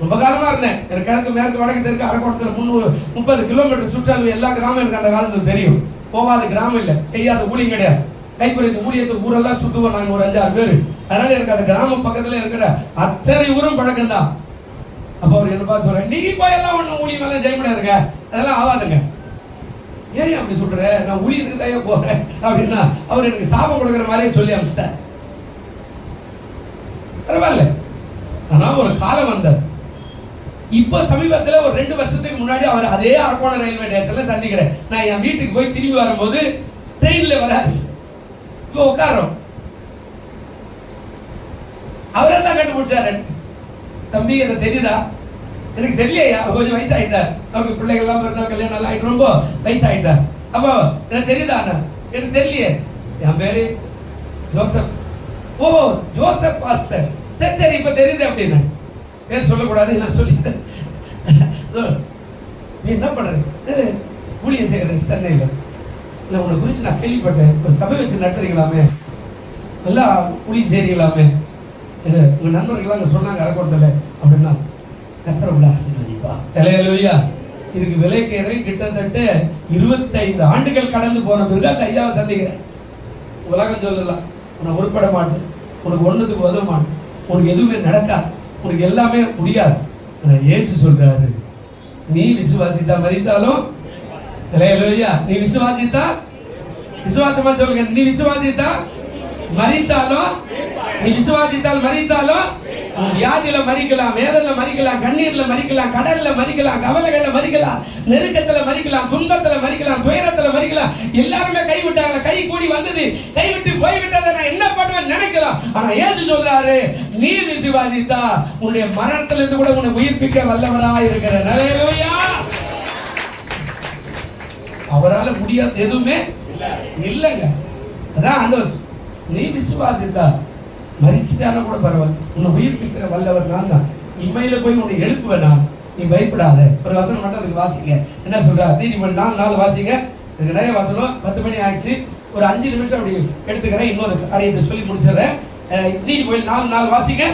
ரொம்ப காலமா இருந்தேன். எனக்கு கிழக்கு மேற்கு வடக்கு தெற்கு அரக்கோணத்துல 330 கிலோமீட்டர் சுற்றளவு எல்லா கிராமம் எனக்கு அந்த காலத்துல தெரியும். போகாத கிராமம் இல்ல, செய்யாத ஊழியம் கிடையாது. கைப்பறித்த ஊழியத்துக்கு ஊரெல்லாம் சுத்துவோம் நாங்க ஒரு 5-6 பேர். அதனால எனக்கு அந்த கிராமம் பக்கத்துல இருக்கிற அத்தனை ஊரும் பழக்கம் தான். அப்ப அவர் என்ன பார்த்து சொல்றேன், நீங்க போய் எல்லாம் ஒண்ணும் ஊழியம் எல்லாம் செய்ய முடியாதுங்க, அதெல்லாம் ஆகாதுங்க. ஏன் அப்படி சொல்ற, நான் ஊழியத்துக்கு தான் போறேன் அப்படின்னா அவர் எனக்கு சாபம் கொடுக்குற மாதிரியே சொல்லி அனுப்பிச்சிட்டார். பரவாயில்ல, ஆனா ஒரு காலம் வந்தார். இப்ப சமீபத்துல ஒரு 2 வருஷத்துக்கு முன்னாடி அவர் அதே அரக்கோணம் ரயில்வே ஸ்டேஷன்ல சந்திக்கிறேன். நான் என் வீட்டுக்கு போய் திரும்பி வரும்போது ட்ரெயின்ல வராது, இப்ப உட்காரோம். அவரே தான் கண்டுபிடிச்சாரு, தம்பி எனக்கு தெரியுதா? எனக்கு தெரியலையா, கொஞ்சம் வயசாயிட்டார், அவருக்கு பிள்ளைகள் எல்லாம் பிறந்தா கல்யாணம் எல்லாம் ஆயிட்டு ரொம்ப வயசாயிட்டார். அப்போ எனக்கு தெரியுதா? எனக்கு தெரியலையே, என் பேரு ஜோசப். ஓ ஜோசப் பாஸ்டர், சரி சரி இப்ப தெரியுது அப்படின்னு. பேர் சொல்லக்கூடாது, நான் சொல்லிட்டேன். நீ என்ன பண்ற? ஊழியம் செய்யறேன் சென்னையில. இல்ல உன்னை குறிச்சு நான் கேள்விப்பட்டேன், ஒரு சபை வச்சு நடத்துறீங்களாமே, நல்லா ஊழியம் செய்றீங்களாமே, உங்க நண்பர்கள் அங்க சொன்னாங்க அரக்கோணத்துல அப்படின்னா. கர்த்தர் உங்களை ஆசீர்வதிப்பா. ஹல்லேலூயா. இதுக்கு விலைக்கேறி கிட்டத்தட்ட 25 ஆண்டுகள் கடந்து போன பிறகு அந்த ஐயாவை சந்திக்கிறேன். உலகம் சொல்லலாம், உன்னை உருப்பட மாட்டேன், உனக்கு ஒண்ணுத்துக்கு உதவ மாட்டேன், உனக்கு எதுவுமே நடக்காது, உனக்கு எல்லாமே முடியாது. இயேசு சொல்றாரு, நீ விசுவாசித்தா மரித்தாலும், ஹல்லேலூயா, நீ விசுவாசித்தா, விசுவாசமா சொல்லுங்க, நீ விசுவாசித்தா மரித்தாலும், நீ விசுவாசித்தால் மரித்தாலும், வியாதியில மரிக்கலாம், வேதனையில மரிக்கலாம், கண்ணீர்ல மரிக்கலாம், கடல்ல மரிக்கலாம், கவலைகள்ல மரிக்கலாம், நெருக்கத்துல மரிக்கலாம், துன்பத்துல மரிக்கலாம், துயரத்துல மரிக்கலாம். எல்லாருமே கைவிட்டாங்க, கை கூடி வந்தது, கைவிட்டு போய்விட்டதை நான் என்ன பண்ணுவேன் நினைக்கலாம். ஆனா இயேசு சொல்றாரு, நீ விசுவாசித்தா உன்னுடைய மரணத்திலிருந்து கூட உன்னை உயிர்ப்பிக்க வல்லவரா இருக்கிற. ஹல்லேலூயா. அவரால் முடியாது எதுவுமே இல்லைங்க. அதான் ஆண்டவர், நீ விசுவாசித்தா மரிச்சிட்டானா கூட பரவாயில்ல, உன்னை உயிர்ப்பிக்கிற வல்லவர் நான் தான். இம்மையில போய் உன்னை எழுப்புவேன் நான், நீ பயப்படாத. ஒரு வசனம் மட்டும் அதுக்கு வாசிங்க. என்ன சொல்றா? நீதிமொழி 4:4 வாசிங்க. இதுக்கு நிறைய வசனம், 10 மணி ஆயிடுச்சு, ஒரு 5 நிமிஷம் அப்படி எடுத்துக்கிறேன், இன்னொரு காரியத்தை சொல்லி முடிச்சிடறேன். நீதிமொழி 4:4 வாசிங்க.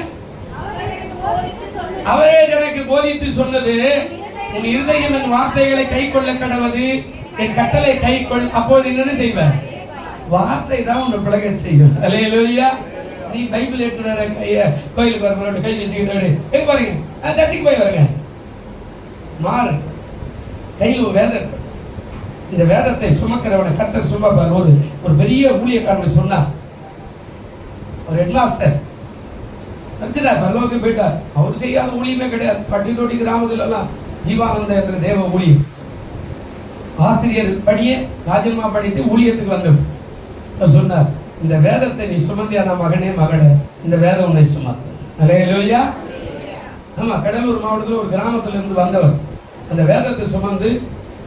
அவரே எனக்கு போதித்து சொன்னது, உன் இருதயம் என் வார்த்தைகளை கை கொள்ள கடவது, என் கட்டளை கை கொள், அப்போது என்ன செய்வேன்? வார்த்தை தான் உன்னை பிழக செய்யும். ஹல்லேலூயா. நீ பைபிள் எடுத்துற கைய கோயிலுக்கு வரப்போ கை வச்சுக்கிட்டு எங்க பாருங்க, சர்ச்சுக்கு போய் வரங்க, மாறு கையில் ஒரு வேதம். இந்த வேதத்தை சுமக்கிறவனை கர்த்தர் சுமப்பார். ஒரு பெரிய ஊழியக்காரனை சொன்னார், ஒரு ஹெட்மாஸ்டர் நினைச்சிட்டார், பரலோகத்துக்கு போயிட்டார். அவர் செய்யாத ஊழியமே கிடையாது. பட்டினோடி கிராமத்துல எல்லாம் ஜீவானந்த என்ற தேவ ஊழியர், ஆசிரியர் படியே ராஜன்மா படித்து ஊழியத்துக்கு வந்தவர் சொன்னார், இந்த வேதத்தை நீ சுமந்தியான மகனே மகளே, இந்த வேதம் உன்னை சுமத்து. ஹல்லேலூயா. ஆமா, கடலூர் மாவட்டத்தில் ஒரு கிராமத்துல இருந்து வந்தவர் அந்த வேதத்தை சுமந்து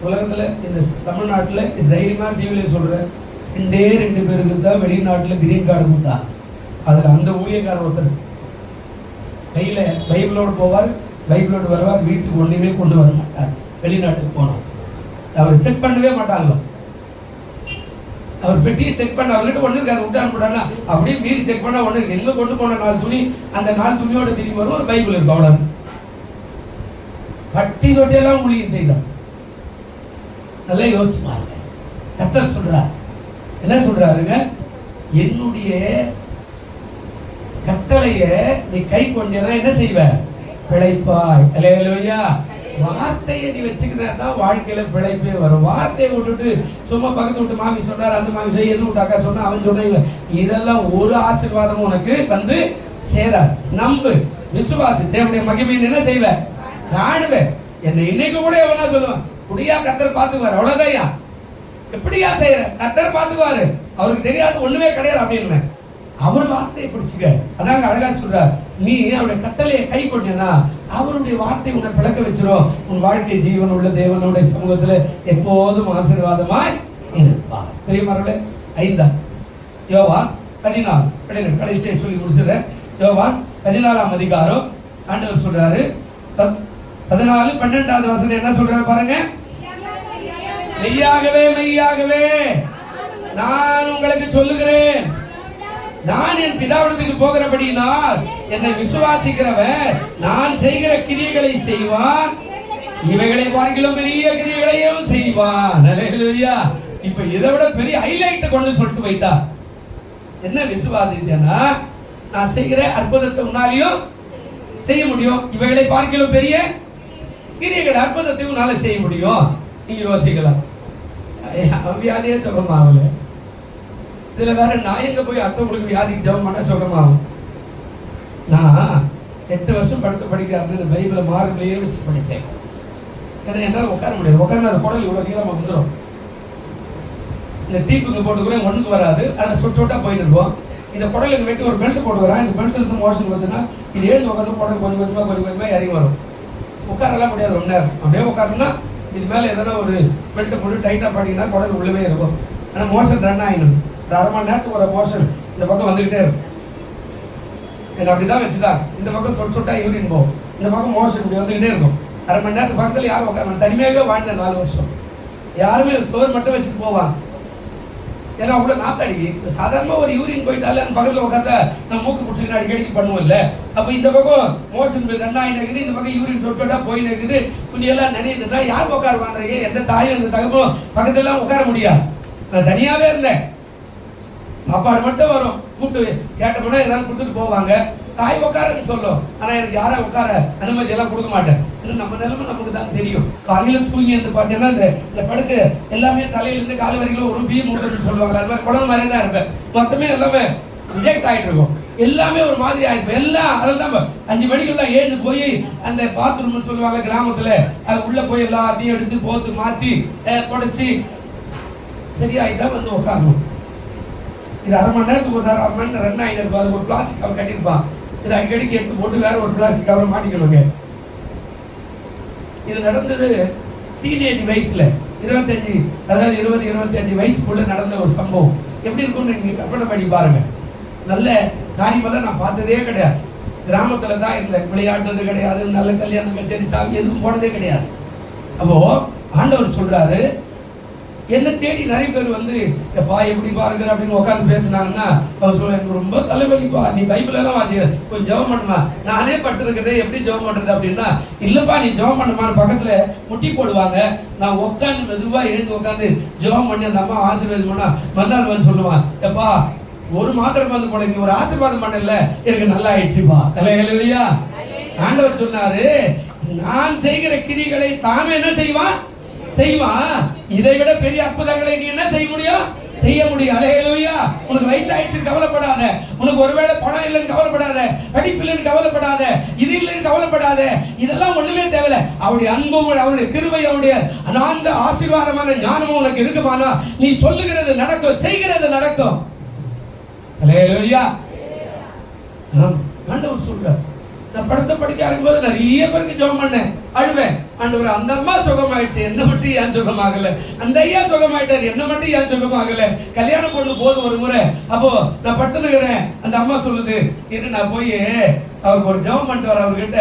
உலகத்துல இந்த தமிழ்நாட்டுல தைரியமா டிவில சொல்றேன், 2 பேருக்கு தான் வெளிநாட்டுல கிரீன் கார்டு கொடுத்தா. அதுல அந்த ஊழியக்காரர் ஒருத்தர் கையில பைபிளோடு போவார், பைபிளோடு வருவார், வீட்டுக்கு ஒண்ணுமே கொண்டு வர மாட்டார். வெளிநாட்டுக்கு போனோம், அவர் செக் பண்ணவே மாட்டாங்க. அவர் பெட்டியை செக் பண்ண, அவர்கிட்ட ஒண்ணு இருக்காது, விட்டான்னு போட்டானா அப்படியே மீறி செக் பண்ணா ஒண்ணு இருக்கு. எங்க கொண்டு போன 4 துணி, அந்த 4 துணியோட திரும்பி வரும், ஒரு பைபிள் இருக்கு, அவ்வளவு. பட்டி தொட்டியெல்லாம் ஊழியம் செய்தார். நல்லா யோசிச்சு பாருங்க. கர்த்தர் சொல்றார், என்ன சொல்றாருங்க? என்னுடைய கட்டளைய நீ கை கொண்டேனா என்ன செய்வ? பிழைப்பாய். ஹல்லேலூயா. வார்த்தையை நீ வச்சுக்கிதான் வாழ்க்கையில பிழைப்பே வரும். வார்த்தையை விட்டுட்டு சும்மா பக்கத்து விட்டு மாமி சொன்னார், அந்த மாமி செய்ய, எது விட்டு அக்கா சொன்னா, அவன் சொன்ன, இதெல்லாம் ஒரு ஆசீர்வாதமும் உனக்கு வந்து சேராது. நம்பு, விசுவாசி, தேவனுடைய மகிமையை என்ன செய்வ? காணுவேன். என்னை இன்னைக்கு கூட எவனா சொல்லுவான், குடியா கர்த்தர் பாத்துக்குவாரு, அவ்வளவுதான். எப்படியா செய்யற? கர்த்தர் பாத்துக்குவாரு, அவருக்கு தெரியாது ஒண்ணுமே கிடையாது அப்படின்னு. அவர் வார்த்தையை பிடிச்சுக்க. அதாங்க அழகா சொல்றார், நீ அவருடைய கட்டளையை கை கொண்டா அவருடைய வார்த்தை உன்னை பிளக்க வச்சிரும். உன் வாழ்க்கை ஜீவன் உள்ள தேவனுடைய சமூகத்துல எப்போதும் ஆசீர்வாதமாய் இருப்பார். பெரியமார்களே, 5 யோவான் 14 கடைசியை சொல்லி முடிச்சத. யோவான் 14ஆம் அதிகாரம் ஆண்டவர் சொல்றாரு 14-12 வசனம் என்ன சொல்றாரு பாருங்க. மெய்யாகவே மெய்யாகவே நான் உங்களுக்கு சொல்லுகிறேன், நான் என் பிதாவிடத்துக்கு போகிறபடியினால் என்னை விசுவாசிக்கிறவன் நான் செய்கிற கிரியைகளை செய்வான், இவைகளை பார்க்கிலும் பெரிய கிரியைகளையும் செய்வான். அல்லேலூயா. இப்ப இதை விட பெரிய ஹைலைட் கொண்டு சொல்லிட்டு போயிட்டா. என்ன விசுவாசித்தேன்னா, நான் செய்கிற அற்புதத்தை உன்னாலையும் செய்ய முடியும், இவைகளை பார்க்கிலும் பெரிய கிரியைகள் அற்புதத்தை உன்னால செய்ய முடியும். நீங்க யோசிக்கலாம், வியாதியே சுகமாகல, இதுல வேற நான் எங்க போய் அடுத்தவங்களுக்கு வியாதிக்கு ஜெபம் பண்ண சுகமாகும். நான் 8 வருஷம் படிக்கிறாரு, இந்த பைபிளை மார்க்லயே வச்சு படிச்சேன். ஏன்னா என்னால உட்கார முடியாது, உட்கார்ந்து அந்த குடல் இவ்வளவு நீளமா வந்துடும். இந்த டீப்புக்கு போட்டு கூட ஒண்ணுக்கு வராது, ஆனா சொட்டு சொட்டா போயிட்டு இருக்கும். இந்த குடலுக்கு வெட்டி ஒரு பெல்ட் போட்டு வரேன், இந்த பெல்ட் இருந்து மோஷன் வருதுன்னா இது எழுந்து உட்காந்து குடல் கொஞ்சம் கொஞ்சமா இறங்கி வரும். உட்காரலாம் முடியாது ரொம்ப நேரம். அப்படியே உட்காருன்னா இது மேல எதனா ஒரு பெல்ட் போட்டு டைட்டா பாடிங்கன்னா குடல் உள்ளவே இருக்கும். ஆனா மோஷன் ரன் ஆயிடும். ஒரு அரை மணி நேரத்துக்கு ஒரு மோஷன் இந்த பக்கம் வந்துகிட்டே இருக்கும். அப்படிதான் வச்சுதான் இந்த பக்கம் சொட்டு சொட்டா யூரின் போகும், இந்த பக்கம் மோஷன் இப்படி வந்துகிட்டே இருக்கும். அரை மணி நேரத்துக்கு பக்கத்துல யாரும் உட்கார, தனிமையாகவே வாழ்ந்த 4 வருஷம் யாருமே சோறு மட்டும் வச்சுட்டு போவாங்க. ஏன்னா அவ்வளவு நாத்தடிக்கு சாதாரணமா ஒரு யூரின் போயிட்டாலே அந்த பக்கத்துல உட்காந்தா நம்ம மூக்கு பிடிச்சிக்கிட்டு அடிக்கடிக்கு பண்ணுவோம்ல. அப்ப இந்த பக்கம் மோஷன் ரன் ஆகி இருக்குது, இந்த பக்கம் யூரின் சொட்டா போய் இருக்குது, புண்ணியெல்லாம் நினைவுதுன்னா யார் உட்கார வாங்குறீங்க? எந்த தாயும் இந்த தகவலும் பக்கத்துல எல்லாம் உட்கார முடியாது. நான் தனியாவே இருந்தேன், சாப்பாடு மட்டும் வரும், கூப்பிட்டு கேட்டோம்னா ஏதாவது கொடுத்துட்டு போவாங்க. தாய் உட்காரன்னு சொல்லும், ஆனா எனக்கு யாரும் உட்கார அனுமதி எல்லாம் கொடுக்க மாட்டேன். நம்ம நிலைமை நமக்கு தான் தெரியும். காலையில தூங்கி இருந்து பாத்தீங்கன்னா இந்த படுக்க எல்லாமே தலையில இருந்து கால் வரைக்கும் ஒரு பீ மூட்டன்னு சொல்லுவாங்க, அது மாதிரி குடல் மாதிரி தான் இருப்பேன். மொத்தமே எல்லாமே ரிஜெக்ட் ஆயிட்டு இருக்கும், எல்லாமே ஒரு மாதிரி ஆயிருக்கும் எல்லாம். அதெல்லாம் 5 மணிக்கெல்லாம் ஏந்து போய் அந்த பாத்ரூம்னு சொல்லுவாங்க கிராமத்துல, அது உள்ள போய் எல்லாத்தையும் எடுத்து போத்து மாத்தி தொடச்சி சரியா இதான் வந்து உட்காரணும். இது அரை மணி நேரத்துக்கு ஒரு அரை மணி நேரம் ரன் ஆகிட்டு இருக்கும். அது ஒரு பிளாஸ்டிக் கவர் கட்டியிருப்பான், இது அடிக்கடிக்கு எடுத்து போட்டு வேற ஒரு பிளாஸ்டிக் கவர் மாட்டிக்கணுங்க. இது நடந்தது டீனேஜ் வயசுல 25 அதாவது 20-25 வயசுக்குள்ள நடந்த ஒரு சம்பவம். எப்படி இருக்கும்னு நீங்க கற்பனை பண்ணி பாருங்க. நல்ல காரியமெல்லாம் நான் பார்த்ததே கிடையாது. கிராமத்துல தான் இந்த விளையாடுறது கிடையாது, நல்ல கல்யாணம் கச்சேரி சாமி எதுவும் போனதே கிடையாது. அப்போ ஆண்டவர் சொல்றாரு, என்ன தேடி நிறைய பேர் வந்து எப்பா எப்படி பாருங்க அப்படின்னு உட்காந்து பேசினாங்கன்னா அவர் சொல்ல, எனக்கு ரொம்ப தலைவலிப்பா, நீ பைபிள் எல்லாம் வாசி கொஞ்சம் ஜெபம் பண்ணுமா, நானே படுத்துருக்கிறேன் எப்படி ஜெபம் பண்றது அப்படின்னா, இல்லப்பா நீ ஜெபம் பண்ணுமான்னு பக்கத்துல முட்டி போடுவாங்க. நான் உட்காந்து மெதுவா எழுந்து உட்காந்து ஜெபம் பண்ணி அந்த அம்மா ஆசீர்வாதம் பண்ணா மறுநாள் வந்து சொல்லுவான், எப்பா ஒரு மாத்திரை வந்து போல நீ ஒரு ஆசீர்வாதம் பண்ணல, எனக்கு நல்லா ஆயிடுச்சுப்பா. தலையா ஆண்டவர் சொன்னாரு, நான் செய்கிற கிரிகளை தானே என்ன செய்வான் இதை விட பெரிய அற்புதங்களை நீ என்ன செய்ய முடியும் செய்ய முடியும். அல்லேலூயா. உனக்கு வயசாயிடுச்சு கவலைப்படாத, உனக்கு ஒருவேளை பணம் இல்லைன்னு கவலைப்படாத, படிப்பு இல்லைன்னு கவலைப்படாத, இது இல்லைன்னு கவலைப்படாத, இதெல்லாம் ஒண்ணுமே தேவையில்ல. அவருடைய அன்பும் அவருடைய கிருபை அவருடைய அனாந்த ஆசீர்வாதமான ஞானமும் உனக்கு இருக்குமானா நீ சொல்லுகிறது நடக்கும், செய்கிறது நடக்கும். அல்லேலூயா. ஆண்டவர் சொல்றார், நான் படத்தை படிக்க ஆரம்பிக்கும்போது நிறைய பேருக்கு ஜெபம் பண்ணேன், அழுவேன். ஆண்டவர் அந்த அம்மா சுகமாயிடுச்சு, என்ன மட்டும் ஏன் சுகமாகல, அந்த ஐயா சுகமாயிட்டாரு, என்ன மட்டும் ஏன் சுகமாகல, கல்யாணம் பொண்ணு போது ஒரு முறை. அப்போ நான் பட்டுனுக்கிறேன், அந்த அம்மா சொல்லுது, இரு நான் போய் அவருக்கு ஒரு ஜெபம் பண்ணிட்டு வர அவர்கிட்ட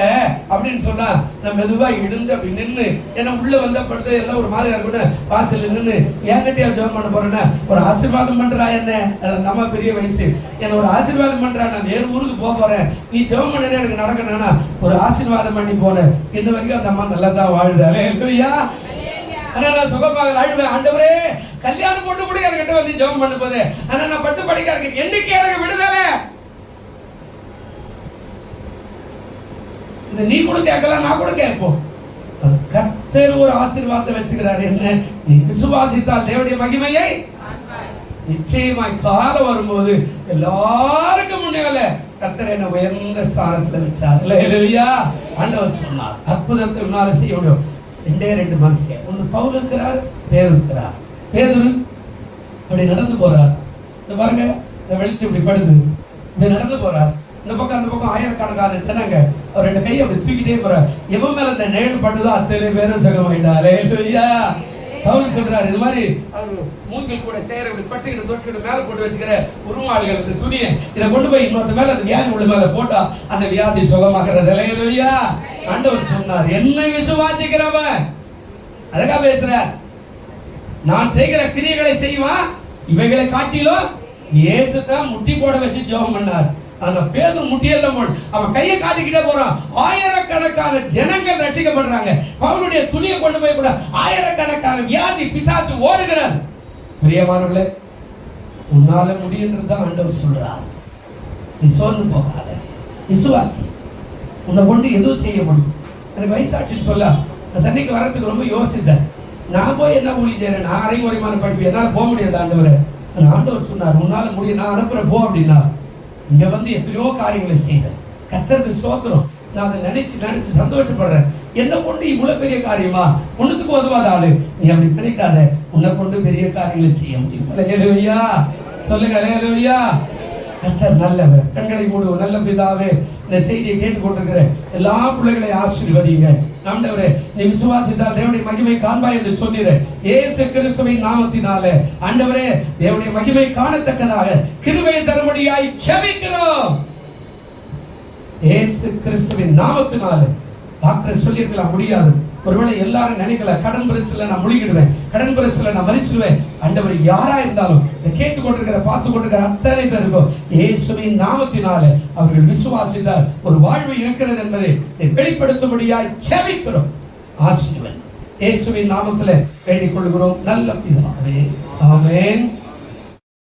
அப்படின்னு சொன்னா, நான் மெதுவா எழுந்து அப்படி நின்று, ஏன்னா உள்ள வந்த படுத்து எல்லாம் ஒரு மாதிரி இருக்கணும், வாசல் நின்று என்கிட்டயா ஜெபம் பண்ண போறேன்னா, ஒரு ஆசீர்வாதம் பண்றா என்ன, நம்ம பெரிய வயசு, என்ன ஒரு ஆசீர்வாதம் பண்றா, நான் வேறு ஊருக்கு போறேன், நீ ஜெபம் பண்ணே எனக்கு நடக்கணும்னா ஒரு ஆசீர்வாதம் பண்ணி போனேன். இன்ன வரைக்கும் அந்த அம்மா நல்லா தான் வாழுது. அல்லேலூயா. ஆனா நான் சுகமாக அழுவேன், ஆண்டவரே கல்யாணம் பொண்ணு கூட என்கிட்ட வந்து ஜெபம் பண்ண போதே, ஆனா நான் பட்டு படிக்க இருக்கேன், என்னைக்கு எனக்கு விடுதலை இது நீ கூட கேட்கலாம், நான் கூட கேட்போம். கர்த்தர் ஒரு ஆசீர்வாதத்தை வச்சுக்கிறார், என்ன நீ விசுவாசித்தால் தேவனுடைய மகிமையை நிச்சயமாய் காலம் வரும்போது எல்லாருக்கும் முன்னால கர்த்தர் என்ன உயர்ந்த ஸ்தானத்துல வச்சார். அல்லேலூயா. ஆண்டவர் சொன்னார், அற்புதத்தை உன்னால செய்ய முடியும். 2 மனுஷன், ஒன்னு பவுல் இருக்கிறார், பேதுரு இருக்கிறார். பேதுரு அப்படி நடந்து போறார், இந்த பாருங்க இந்த வெளிச்சம் இப்படி படுது, இப்படி நடந்து போறார். இந்த பக்கம் அந்த பக்கம் ஆயிரக்கணக்கான ஜனங்க அவர் 2 கையை அப்படி தூக்கிட்டே போறார். எவன் மேல இந்த நிழல் பட்டுதோ அத்தனை பேரும் சுகமாயிட்டாரு. ஹல்லேலூயா. பவுல் சொல்றாரு, இது மாதிரி மூங்கில் கூட சேர இப்படி தொடச்சிக்கிட்டு மேல போட்டு வச்சுக்கிற உருமாடுகள் இந்த துணியை இதை கொண்டு போய் இன்னொருத்த மேல அந்த வியாதி உள்ள மேல போட்டா அந்த வியாதி சுகமாகிறது. ஹல்லேலூயா. ஆண்டவர் சொன்னார், என்னை விசுவாசிக்கிறவன், அழகா பேசுற, நான் செய்கிற கிரியைகளை செய்வான், இவைகளை காட்டிலும் இயேசு தான் முட்டி போட வச்சு ஜெபம் பண்ணார். அந்த பேதுரு முட்டியெல்லாம் போடு, அவன் கையை காட்டிக்கிட்டே போறான். ஆயிரக்கணக்கான ஜனங்கள் ரட்சிக்கப்படுறாங்க. பவுலுடைய துணியை கொண்டு போய் கூட ஆயிரக்கணக்கான வியாதி பிசாசு ஓடுகிறார். பிரியமானவர்களே, உன்னால முடியுன்றதுதான் ஆண்டவர் சொல்றார். நீ சோர்ந்து போகாத, விசுவாசி, உன்னை கொண்டு எதுவும் செய்ய முடியும். எனக்கு வயசாட்சின்னு சொல்ல நான் சென்னைக்கு வரதுக்கு ரொம்ப யோசித்தேன். நான் போய் என்ன ஊழி செய்யறேன், நான் அரைமுறைமான படிப்பு, என்னால போக முடியாது ஆண்டவரே. ஆண்டவர் சொன்னார், உன்னால முடியும், நான் அனுப்புறேன் போ அப்படின்னா. இங்க வந்து எத்தனையோ காரியங்களை செய்தேன். கர்த்தருக்கு ஸ்தோத்திரம். நான் அதை நினைச்சு சந்தோஷப்படுறேன். என்ன கொண்டு இவ்வளவு பெரிய காரியமா, ஒண்ணுத்துக்கு உதவாத ஆளு நீ அப்படி நினைக்காத. உன்னை கொண்டு பெரிய காரியங்களை செய்ய முடியும். ஹல்லேலூயா. சொல்லுங்க ஹல்லேலூயா. கர்த்தர் நல்லவர். கண்களை மூடு. நல்ல பிதாவே, இந்த செய்தியை கேட்டுக்கொண்டிருக்கிற எல்லா பிள்ளைகளை ஆசீர்வதிங்க. ஆண்டவரே, நீ விசுவாசித்தால் தேவனுடைய மகிமை காண்பாய் என்று சொன்னீரே. இயேசு கிறிஸ்துவின் நாமத்தினாலே ஆண்டவரே, தேவனுடைய மகிமை காணத்தக்கதாக கிருபையை தரும்படியாய் ஜெபிக்கிறோம். இயேசு கிறிஸ்துவின் நாமத்தினாலே. டாக்டர் சொல்லியிருக்கலாம் முடியாது, ஒருவேளை எல்லாரும் நினைக்கல, கடன் பிரச்சனை நான் முழுகிடுவேன், கடன் பிரச்சனை நான் மறிச்சிடுவேன். ஆண்டவர் யாரா இருந்தாலும் இதை கேட்டுக்கொண்டிருக்கிற பார்த்து கொண்டிருக்கிற அத்தனை பேருக்கும் இயேசுவின் நாமத்தினாலே அவர்கள் விசுவாசித்தால் ஒரு வாழ்வு இருக்கிறது என்பதை வெளிப்படுத்தும்படியாய் ஜெபிக்கிறோம். ஆசீர்வதி. இயேசுவின் நாமத்திலே வேண்டிக் கொள்கிறோம் நல்ல பிதாவே. ஆமென்.